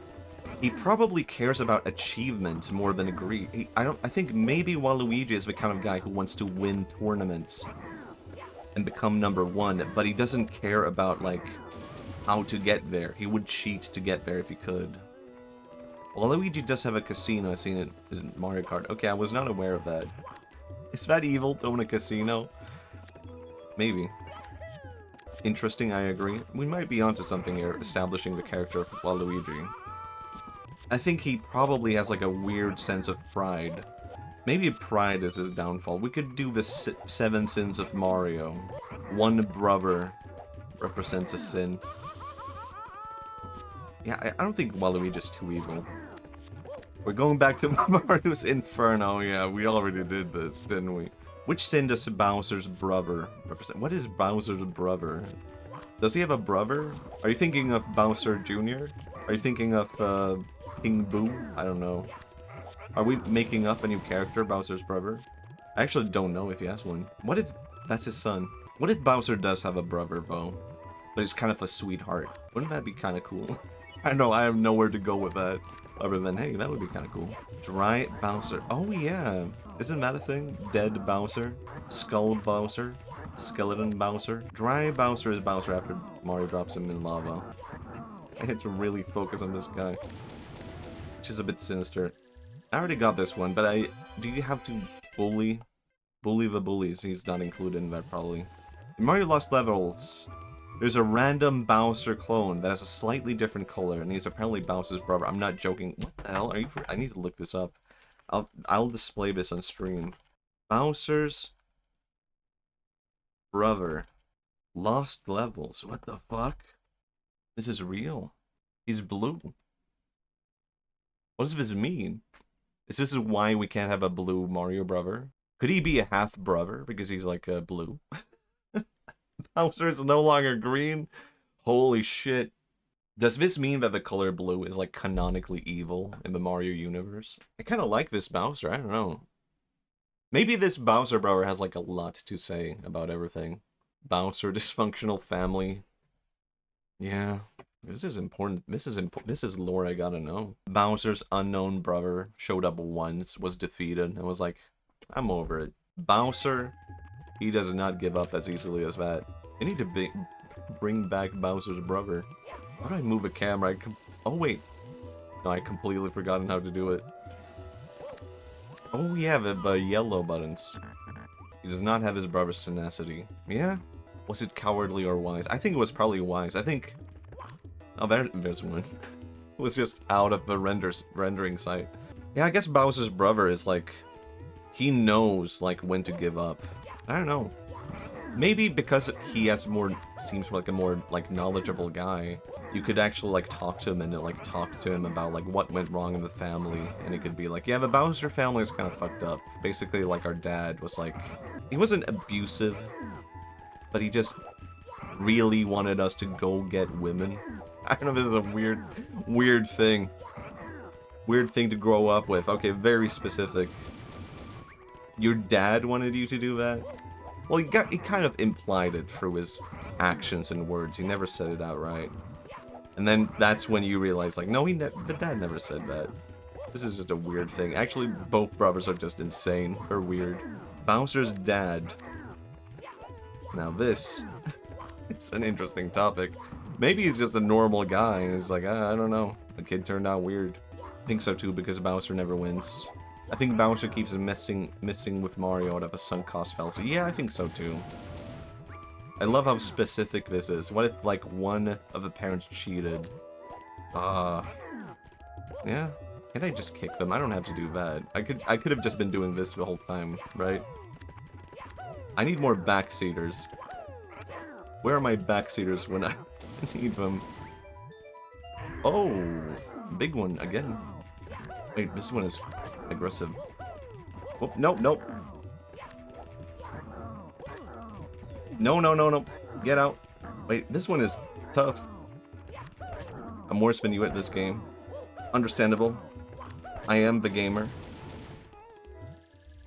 Speaker 1: He probably cares about achievement more than greed. I think maybe Waluigi is the kind of guy who wants to win tournaments and become #1, but he doesn't care about, like, how to get there. He would cheat to get there if he could. Waluigi does have a casino. I've seen it in Mario Kart. Okay, I was not aware of that. Is that evil to own a casino? Maybe. Interesting, I agree. We might be onto something here, establishing the character of Waluigi. I think he probably has like a weird sense of pride. Maybe pride is his downfall. We could do the 7 sins of Mario. One brother represents a sin. Yeah, I don't think Waluigi's too evil. We're going back to Mario's Inferno. Yeah, we already did this, didn't we? Which sin does Bowser's brother represent? What is Bowser's brother? Does he have a brother? Are you thinking of Bowser Jr.? Are you thinking of King Boo? I don't know. Are we making up a new character, Bowser's brother? I actually don't know if he has one. What if that's his son? What if Bowser does have a brother, though? But he's kind of a sweetheart. Wouldn't that be kind of cool? I know, I have nowhere to go with that. Other than, hey, that would be kind of cool. Dry Bowser. Oh, yeah. Isn't that a thing? Dead Bowser? Skull Bowser? Skeleton Bowser? Dry Bowser is Bowser after Mario drops him in lava. I had to really focus on this guy. Which is a bit sinister. I already got this one, but do you have to bully the bullies? He's not included in that, probably. In Mario Lost Levels, there's a random Bowser clone that has a slightly different color, and he's apparently Bowser's brother. I'm not joking. What the hell? Are you? I need to look this up. I'll display this on stream. Bowser's brother. Lost Levels. What the fuck? This is real. He's blue. What does this mean? Is this why we can't have a blue Mario brother? Could he be a half brother because he's like blue? Bowser is no longer green? Holy shit. Does this mean that the color blue is like canonically evil in the Mario universe? I kind of like this Bowser, I don't know. Maybe this Bowser brother has like a lot to say about everything. Bowser, dysfunctional family. Yeah, this is important. This is lore I gotta know. Bowser's unknown brother showed up once, was defeated, and was like, I'm over it. Bowser, he does not give up as easily as that. You need to Bring back Bowser's brother. How do I move a camera? Oh, wait. No, I completely forgotten how to do it. Oh, yeah, the yellow buttons. He does not have his brother's tenacity. Yeah? Was it cowardly or wise? I think it was probably wise. I think... Oh, there's one. It was just out of the rendering site. Yeah, I guess Bowser's brother is like... He knows, like, when to give up. I don't know. Maybe because he has more... Seems like a more, like, knowledgeable guy. You could actually, like, talk to him and, like, talk to him about, like, what went wrong in the family. And he could be like, yeah, the Bowser family is kind of fucked up. Basically, like, our dad was, like... He wasn't abusive, but he just really wanted us to go get women. I don't know, this is a weird thing. Weird thing to grow up with. Okay, very specific. Your dad wanted you to do that? Well, he kind of implied it through his actions and words. He never said it outright. And then that's when you realize, like, no, the dad never said that. This is just a weird thing. Actually, both brothers are just insane. They're weird. Bowser's dad. Now this, it's an interesting topic. Maybe he's just a normal guy and he's like, I don't know. The kid turned out weird. I think so too, because Bowser never wins. I think Bowser keeps messing with Mario out of a sunk cost fallacy. Yeah, I think so too. I love how specific this is. What if, like, one of the parents cheated? Yeah. Can't I just kick them? I don't have to do that. I could have just been doing this the whole time, right? I need more backseaters. Where are my backseaters when I need them? Oh, big one again. Wait, this one is aggressive. Oh, nope, nope. No. Get out. Wait, this one is tough. I'm worse than you at this game. Understandable. I am the gamer.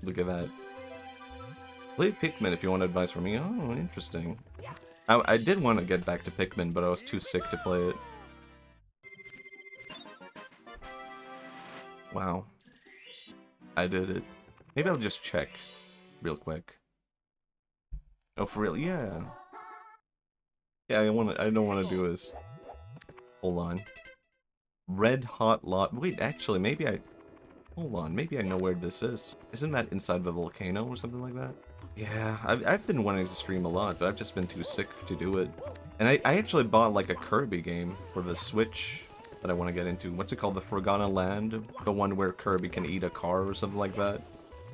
Speaker 1: Look at that. Play Pikmin if you want advice from me. Oh, interesting. I did want to get back to Pikmin, but I was too sick to play it. Wow. I did it. Maybe I'll just check real quick. Oh, for real? Yeah. Yeah, I don't want to do this. Hold on. Red Hot Lot. Wait, actually, maybe I... Hold on, maybe I know where this is. Isn't that inside the volcano or something like that? Yeah, I've been wanting to stream a lot, but I've just been too sick to do it. And I actually bought, like, a Kirby game for the Switch that I want to get into. What's it called? The Forgotten Land? The one where Kirby can eat a car or something like that?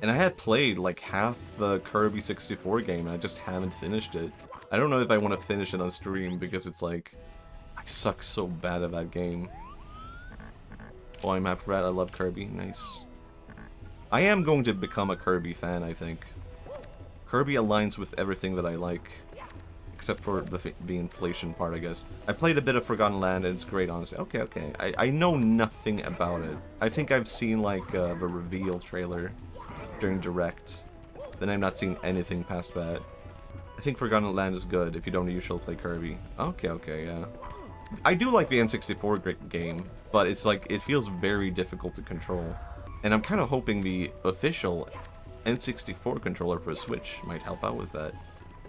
Speaker 1: And I had played, like, half the Kirby 64 game, and I just haven't finished it. I don't know if I want to finish it on stream, because it's like... I suck so bad at that game. Oh, I'm half rat. I love Kirby. Nice. I am going to become a Kirby fan, I think. Kirby aligns with everything that I like. Except for the inflation part, I guess. I played a bit of Forgotten Land, and it's great, honestly. Okay. I know nothing about it. I think I've seen, like, the reveal trailer during Direct. Then I've not seen anything past that. I think Forgotten Land is good if you don't usually play Kirby. Okay, yeah. I do like the N64 game, but it's like, it feels very difficult to control. And I'm kind of hoping the official N64 controller for a Switch might help out with that.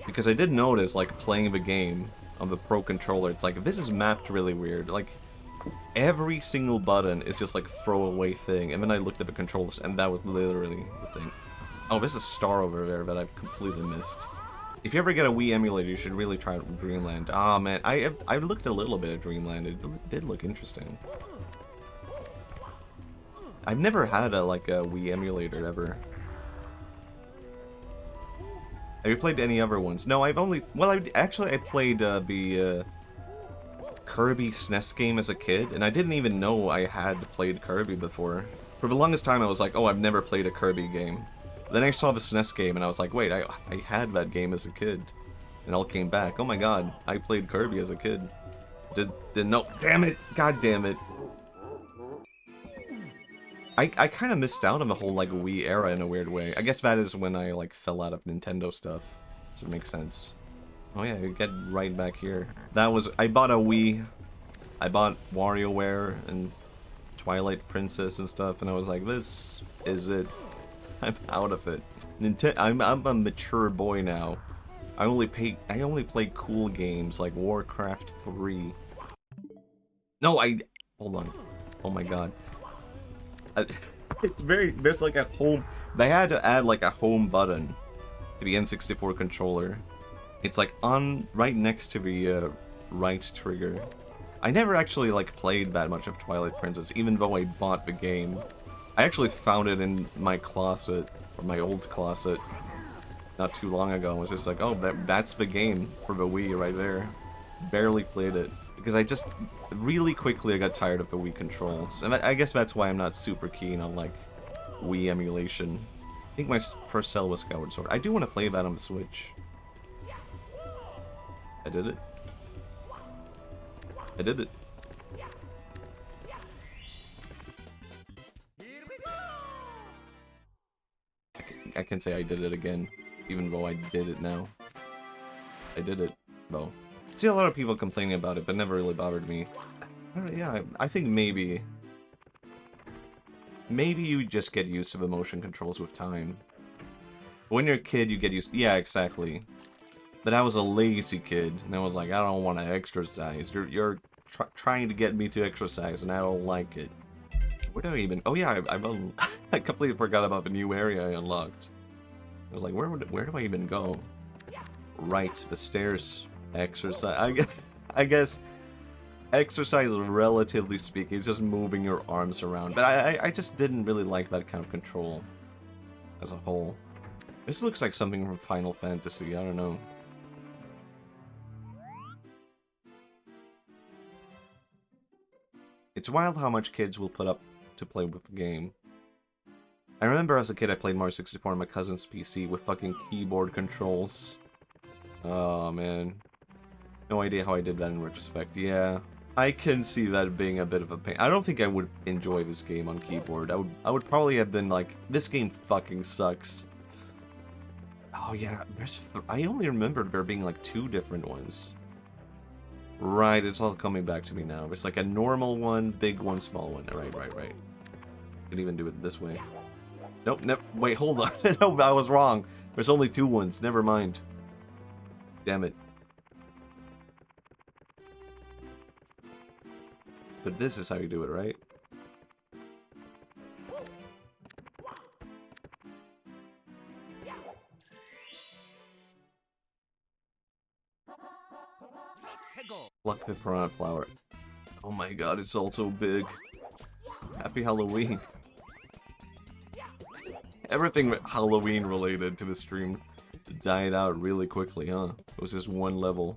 Speaker 1: Because I did notice, like, playing the game on the Pro Controller, it's like, this is mapped really weird. Like, every single button is just like throwaway thing. And then I looked at the controls, and that was literally the thing. Oh, there's a star over there that I've completely missed. If you ever get a Wii emulator, you should really try Dreamland. Ah, man, I looked a little bit at Dreamland. It did look interesting. I've never had a Wii emulator ever. Have you played any other ones? No, I've only... Well, I played the Kirby SNES game as a kid, and I didn't even know I had played Kirby before. For the longest time, I was like, oh, I've never played a Kirby game. Then I saw the SNES game, and I was like, wait, I had that game as a kid. And it all came back. Oh my god, I played Kirby as a kid. Didn't know. Damn it! God damn it. I kind of missed out on the whole, Wii era in a weird way. I guess that is when I, fell out of Nintendo stuff. So it makes sense. Oh yeah, you get right back here. That was... I bought a Wii. I bought WarioWare and Twilight Princess and stuff, and I was like, this is it. I'm out of it. I'm a mature boy now. I only play cool games like Warcraft 3. No, hold on. Oh my god. There's like a home, they had to add like a home button to the N64 controller. It's like on, right next to the right trigger. I never actually like played that much of Twilight Princess, even though I bought the game. I actually found it in my closet, or my old closet, not too long ago. I was just like, oh, that's the game for the Wii right there. Barely played it. Because I just, really quickly I got tired of the Wii controls. And I guess that's why I'm not super keen on, like, Wii emulation. I think my first sell was Skyward Sword. I do want to play that on the Switch. I did it. I did it. I can say I did it again, even though I did it now. I did it, though. I see a lot of people complaining about it, but never really bothered me. Yeah, I think maybe you just get used to the motion controls with time. When you're a kid, you get used... Yeah, exactly. But I was a lazy kid, and I was like, I don't want to exercise. You're trying to get me to exercise, and I don't like it. Where do I even... Oh yeah, I completely forgot about the new area I unlocked. I was like, where do I even go? Right, the stairs. Exercise. I guess exercise, relatively speaking, is just moving your arms around. But I just didn't really like that kind of control as a whole. This looks like something from Final Fantasy. I don't know. It's wild how much kids will put up to play with the game. I remember as a kid I played Mario 64 on my cousin's PC with fucking keyboard controls. Oh man. No idea how I did that in retrospect. Yeah, I can see that being a bit of a pain. I don't think I would enjoy this game on keyboard. I would probably have been like, this game fucking sucks. Oh yeah, I only remembered there being like 2 different ones. Right, it's all coming back to me now. It's like a normal one, big one, small one. Right. Can even do it this way. Nope, wait, hold on. No, I was wrong. There's only 2 ones. Never mind. Damn it. But this is how you do it, right? Pluck the piranha flower. Oh my god, it's all so big. Happy Halloween. Everything Halloween related to the stream died out really quickly, huh? It was just one level.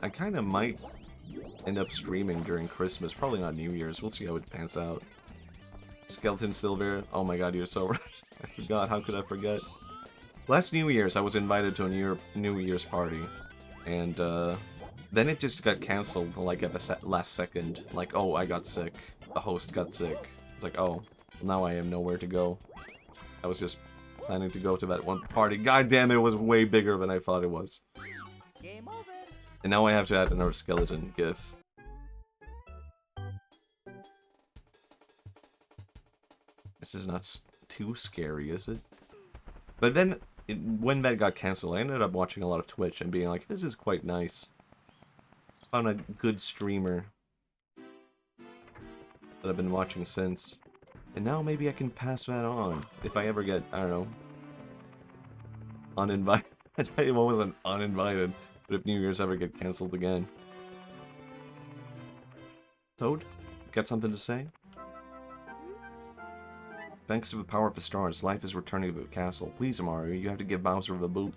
Speaker 1: I kind of might end up streaming during Christmas, probably not New Year's. We'll see how it pans out. Skeleton Silver. Oh my god, you're so right. I forgot. How could I forget? Last New Year's, I was invited to a New Year's party, and then it just got cancelled like at the last second. Like, oh, I got sick. The host got sick. It's like, oh, now I have nowhere to go. I was just planning to go to that one party. God damn, it was way bigger than I thought it was.
Speaker 4: Game over.
Speaker 1: And now I have to add another skeleton gif. This is not too scary, is it? But then, when that got cancelled, I ended up watching a lot of Twitch and being like, this is quite nice. Found a good streamer that I've been watching since. And now maybe I can pass that on. If I ever get, I don't know, uninvited. I wasn't uninvited, but if New Year's ever get cancelled again. Toad, got something to say? Thanks to the power of the stars, life is returning to the castle. Please, Mario, you have to give Bowser the boot.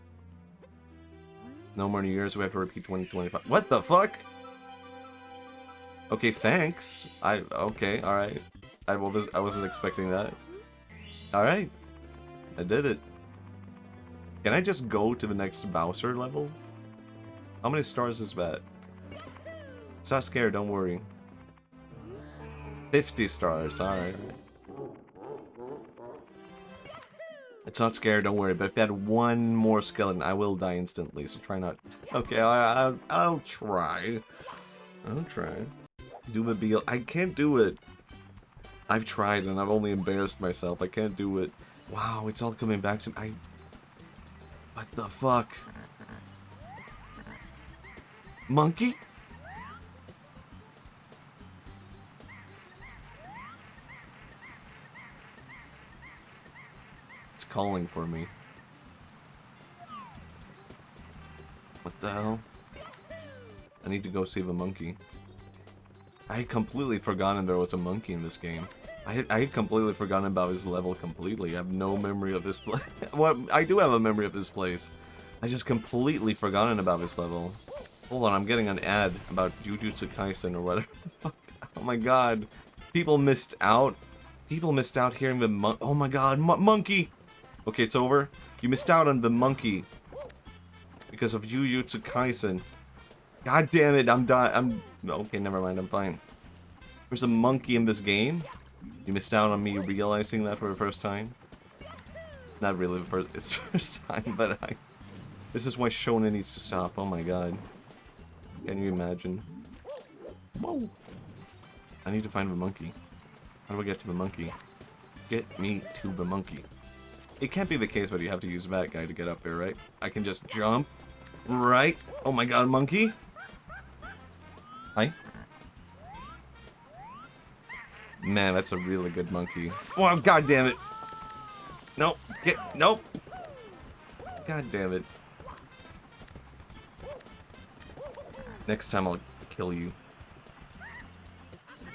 Speaker 1: No more New Year's, we have to repeat 2025. What the fuck? Okay, thanks. Okay, alright. I wasn't expecting that. Alright. I did it. Can I just go to the next Bowser level? How many stars is that? It's not scared, don't worry. 50 stars, alright. It's not scared, don't worry, but if you had one more skeleton, I will die instantly, so try not... Okay, I'll try. I'll try. Do the Beal. I can't do it. I've tried and I've only embarrassed myself. I can't do it. Wow, it's all coming back to me. What the fuck? Monkey? It's calling for me. What the hell? I need to go save a monkey. I had completely forgotten there was a monkey in this game. I had completely forgotten about his level completely. I have no memory of this place. Well, I do have a memory of this place. I just completely forgotten about this level. Hold on, I'm getting an ad about Jujutsu Kaisen or whatever. Oh my god. People missed out. People missed out hearing the oh my god, monkey! Okay, it's over. You missed out on the monkey. Because of Jujutsu Kaisen. God damn it, I'm okay, never mind, I'm fine. There's a monkey in this game? You missed out on me realizing that for the first time? Not really it's the first time, but this is why Shonen needs to stop, oh my god. Can you imagine? Whoa! I need to find the monkey. How do I get to the monkey? Get me to the monkey. It can't be the case where you have to use that guy to get up there, right? I can just jump. Right? Oh my god, monkey! Hi? Man, that's a really good monkey. Oh, god damn it! Nope. Nope! God damn it. Next time I'll kill you.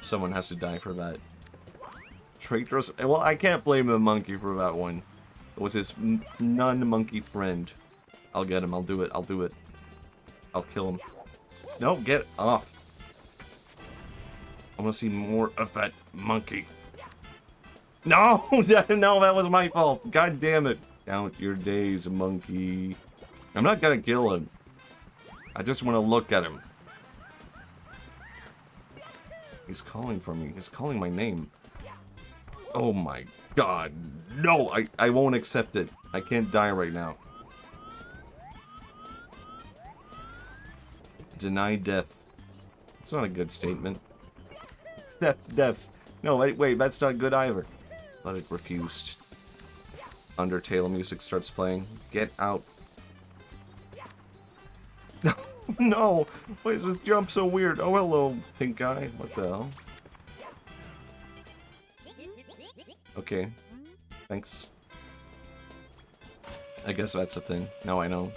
Speaker 1: Someone has to die for that. Traitorous. Well, I can't blame the monkey for that one. It was his non-monkey friend. I'll get him. I'll do it. I'll do it. I'll kill him. No, get off. I want to see more of that monkey. No! No, that was my fault. God damn it. Count your days, monkey. I'm not gonna kill him. I just want to look at him. He's calling for me. He's calling my name. Oh my god. No, I won't accept it. I can't die right now. Deny death. It's not a good statement. Accept death. No, wait, that's not good either. But it refused. Undertale music starts playing. Get out. No! Why is this jump so weird? Oh, hello, pink guy. What the hell? Okay. Thanks. I guess that's a thing. Now I know.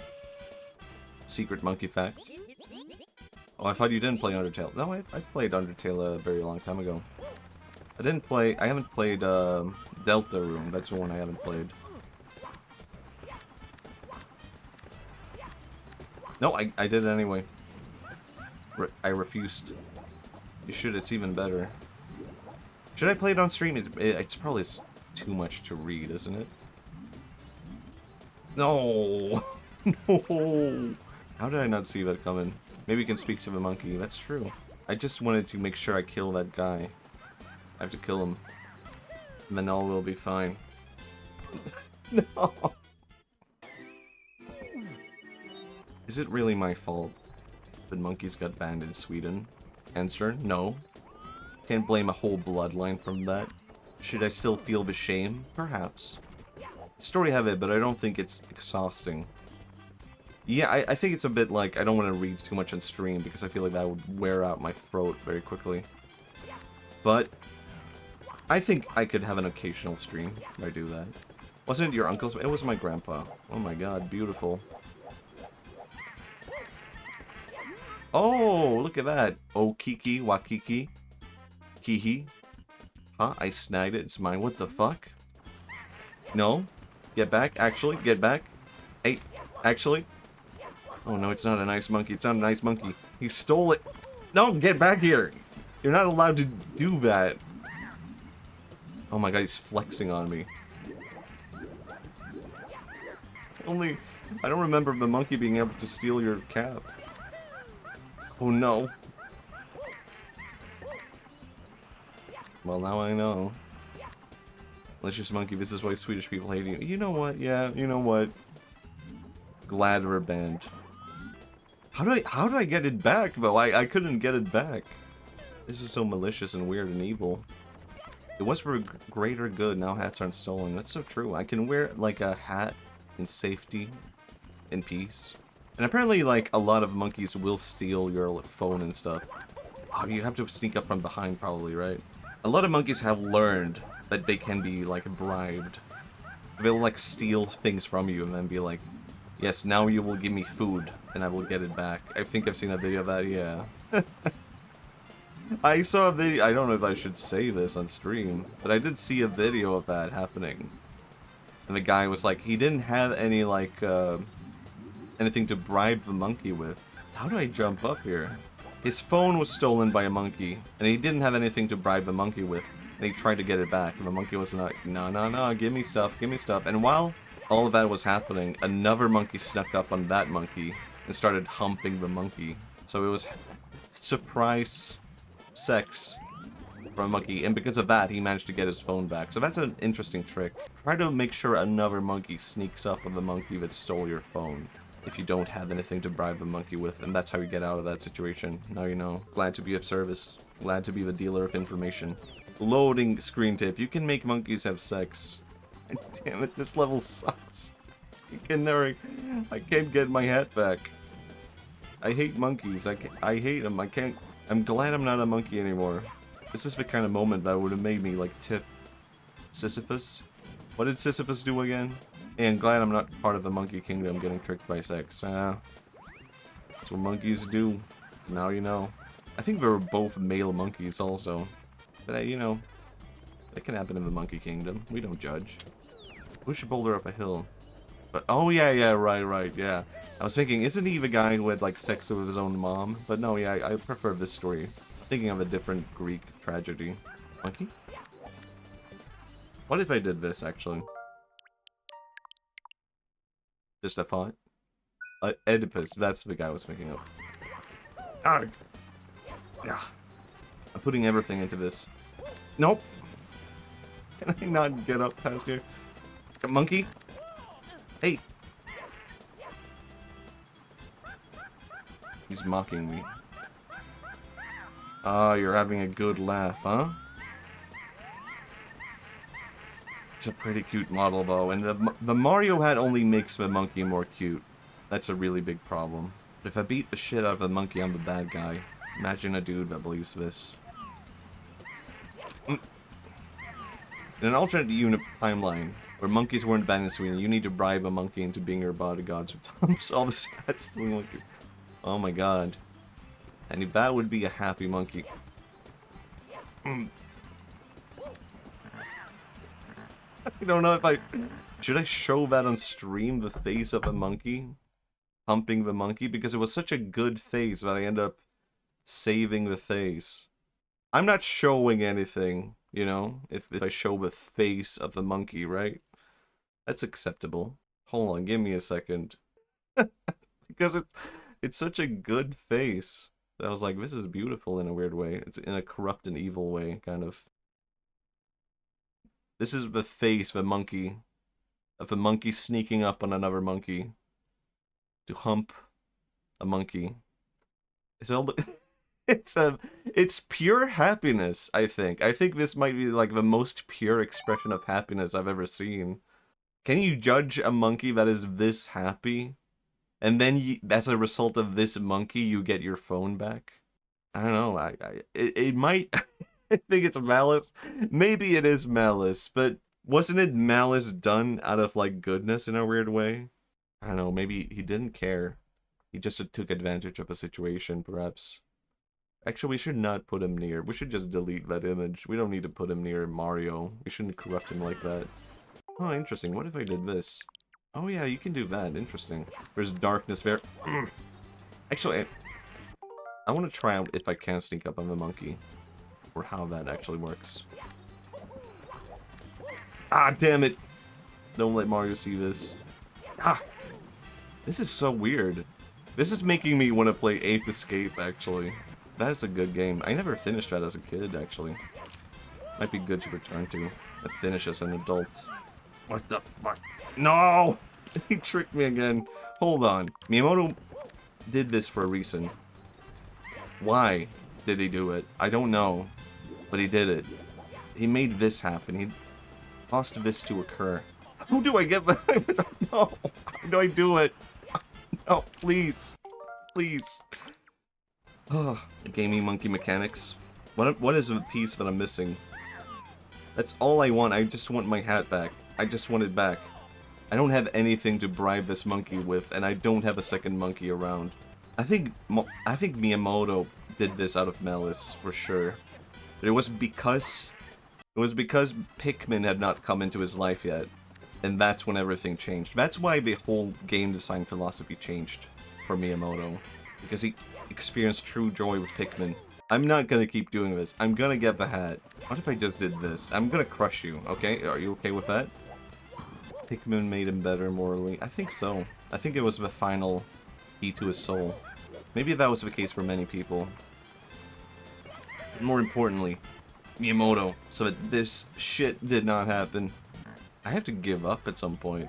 Speaker 1: Secret monkey fact. Oh, I thought you didn't play Undertale. No, I played Undertale a very long time ago. I haven't played Delta Room. That's the one I haven't played. No, I did it anyway. I refused. You should, it's even better. Should I play it on stream? It's probably too much to read, isn't it? No! No! How did I not see that coming? Maybe you can speak to the monkey. That's true. I just wanted to make sure I kill that guy. I have to kill him. And then all will be fine. No! Is it really my fault that monkeys got banned in Sweden? Answer, no. Can't blame a whole bloodline from that. Should I still feel the shame? Perhaps. Story have it, but I don't think it's exhausting. Yeah, I think it's a bit like, I don't want to read too much on stream because I feel like that would wear out my throat very quickly. But I think I could have an occasional stream if I do that. Wasn't it your uncle's? It was my grandpa. Oh my god, beautiful. Oh, look at that. Oh, Kiki, Wakiki. Kihi. Huh? I snagged it. It's mine. What the fuck? No. Get back. Actually, get back. Hey, actually. Oh no, it's not a nice monkey. It's not a nice monkey. He stole it. No, get back here. You're not allowed to do that. Oh my god, he's flexing on me. I don't remember the monkey being able to steal your cap. Oh no. Well, now I know. Malicious monkey, this is why Swedish people hate you. You know what? Yeah, you know what? Glad we're banned. How do I get it back though? I couldn't get it back. This is so malicious and weird and evil. It was for greater good. Now hats aren't stolen. That's so true. I can wear like a hat in safety, in peace. And apparently, like, a lot of monkeys will steal your phone and stuff. Oh, you have to sneak up from behind, probably, right? A lot of monkeys have learned that they can be, like, bribed. They'll, like, steal things from you and then be like, yes, now you will give me food, and I will get it back. I think I've seen a video of that, yeah. I saw a video, I don't know if I should say this on stream, but I did see a video of that happening. And the guy was like, he didn't have any, like, anything to bribe the monkey with. How do I jump up here? His phone was stolen by a monkey, and he didn't have anything to bribe the monkey with. And he tried to get it back, and the monkey was like, no, no, no, give me stuff, give me stuff. And while all of that was happening, another monkey snuck up on that monkey and started humping the monkey. So it was surprise sex from a monkey, and because of that, he managed to get his phone back. So that's an interesting trick. Try to make sure another monkey sneaks up on the monkey that stole your phone if you don't have anything to bribe the monkey with, and that's how you get out of that situation. Now you know. Glad to be of service. Glad to be the dealer of information. Loading screen tip. You can make monkeys have sex. Damn it, this level sucks. You can never... I can't get my hat back. I hate monkeys. I hate them. I can't... I'm glad I'm not a monkey anymore. This is the kind of moment that would have made me, like, tip Sisyphus. What did Sisyphus do again? And glad I'm not part of the monkey kingdom getting tricked by sex. That's what monkeys do. Now you know. I think they were both male monkeys also. But, you know, it can happen in the monkey kingdom. We don't judge. Push a boulder up a hill. But, oh yeah, right, yeah. I was thinking, isn't he the guy who had, like, sex with his own mom? But no, yeah, I prefer this story. Thinking of a different Greek tragedy. Monkey? What if I did this, actually? Just a thought. Oedipus, that's the guy I was thinking of. Ah! Yeah. I'm putting everything into this. Nope! Can I not get up past here? A monkey? Hey! He's mocking me. Ah, you're having a good laugh, huh? It's a pretty cute model, though, and the Mario hat only makes the monkey more cute. That's a really big problem. If I beat the shit out of the monkey, I'm the bad guy. Imagine a dude that believes this. In an alternate unit timeline, where monkeys weren't banned in Sweden, you need to bribe a monkey into being your bodyguard to dumps all the sad stealing monkeys. Oh my god. And that would be a happy monkey. I don't know if I... Should I show that on stream, the face of a monkey? Humping the monkey? Because it was such a good face that I end up saving the face. I'm not showing anything, you know? If I show the face of the monkey, right? That's acceptable. Hold on, give me a second. Because it's such a good face. I was like, this is beautiful in a weird way. It's in a corrupt and evil way, kind of. This is the face of a monkey. Of a monkey sneaking up on another monkey. To hump a monkey. It's pure happiness, I think. I think this might be like the most pure expression of happiness I've ever seen. Can you judge a monkey that is this happy? And then, as a result of this monkey, you get your phone back? I don't know. It might... I think it's malice. Maybe it is malice, but wasn't it malice done out of, like, goodness in a weird way? I don't know. Maybe he didn't care. He just took advantage of a situation, perhaps. Actually, we should not put him near. We should just delete that image. We don't need to put him near Mario. We shouldn't corrupt him like that. Oh, interesting. What if I did this? Oh yeah, you can do that. Interesting. There's darkness there. Actually, I want to try out if I can sneak up on the monkey. Or how that actually works. Ah, damn it! Don't let Mario see this. Ah! This is so weird. This is making me want to play Ape Escape, actually. That is a good game. I never finished that as a kid, actually. Might be good to return to. I finish as an adult. What the fuck? No! He tricked me again. Hold on. Miyamoto did this for a reason. Why did he do it? I don't know. But he did it. He made this happen. He caused this to occur. How do I get the... No! How do I do it? No, please. Please. Oh, gaming monkey mechanics. What is a piece that I'm missing? That's all I want. I just want my hat back. I just want it back. I don't have anything to bribe this monkey with, and I don't have a second monkey around. I think Miyamoto did this out of malice for sure. But it was because Pikmin had not come into his life yet, and that's when everything changed. That's why the whole game design philosophy changed for Miyamoto, because he experienced true joy with Pikmin. I'm not gonna keep doing this. I'm gonna get the hat. What if I just did this? I'm gonna crush you, okay? Are you okay with that? Pikmin made him better morally. I think so. I think it was the final key to his soul. Maybe that was the case for many people. But more importantly, Miyamoto, so that this shit did not happen. I have to give up at some point.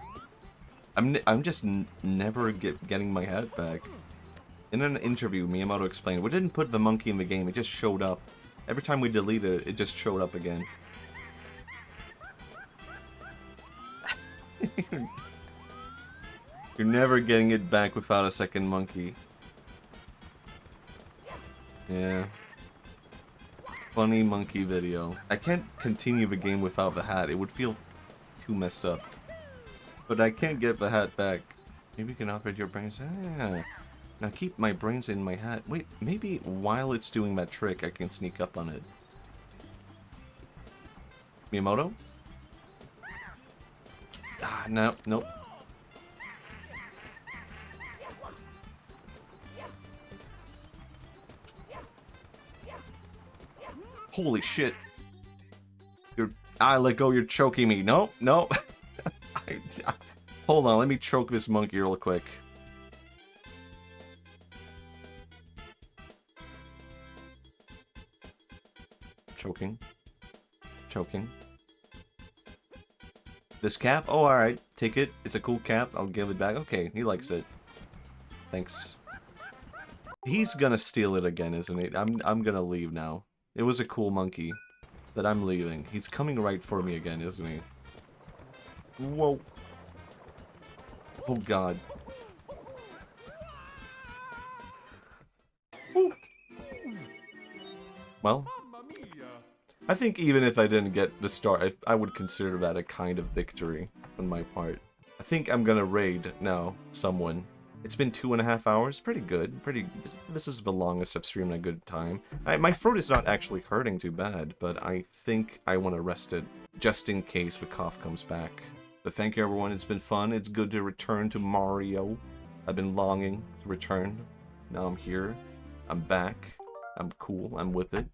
Speaker 1: I'm just never getting my hat back. In an interview, Miyamoto explained, we didn't put the monkey in the game, it just showed up. Every time we deleted it, it just showed up again. You're never getting it back without a second monkey. Yeah. Funny monkey video. I can't continue the game without the hat, it would feel too messed up. But I can't get the hat back. Maybe you can operate your brains. Ah. Now keep my brains in my hat. Wait, maybe while it's doing that trick, I can sneak up on it. Miyamoto? Ah, no, nope. Holy shit. I let go, you're choking me. No, no. Hold on, let me choke this monkey real quick. Choking. Choking. This cap? Oh, alright. Take it. It's a cool cap. I'll give it back. Okay, he likes it. Thanks. He's gonna steal it again, isn't he? I'm gonna leave now. It was a cool monkey. But I'm leaving. He's coming right for me again, isn't he? Whoa. Oh god. Woo. Well, I think even if I didn't get the star, I would consider that a kind of victory on my part. I think I'm gonna raid now someone. It's been 2.5 hours. Pretty good. This is the longest I've streamed in a good time. My throat is not actually hurting too bad, but I think I want to rest it just in case the cough comes back. But thank you everyone. It's been fun. It's good to return to Mario. I've been longing to return. Now I'm here. I'm back. I'm cool. I'm with it.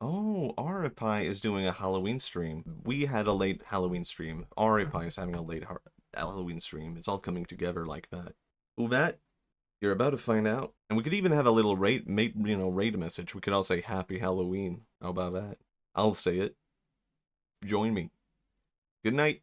Speaker 1: Oh, Aripai is doing a Halloween stream. We had a late Halloween stream. Aripai is having a late Halloween stream. It's all coming together like that. Ooh, that? You're about to find out. And we could even have a little raid message. We could all say Happy Halloween. How about that? I'll say it. Join me. Good night.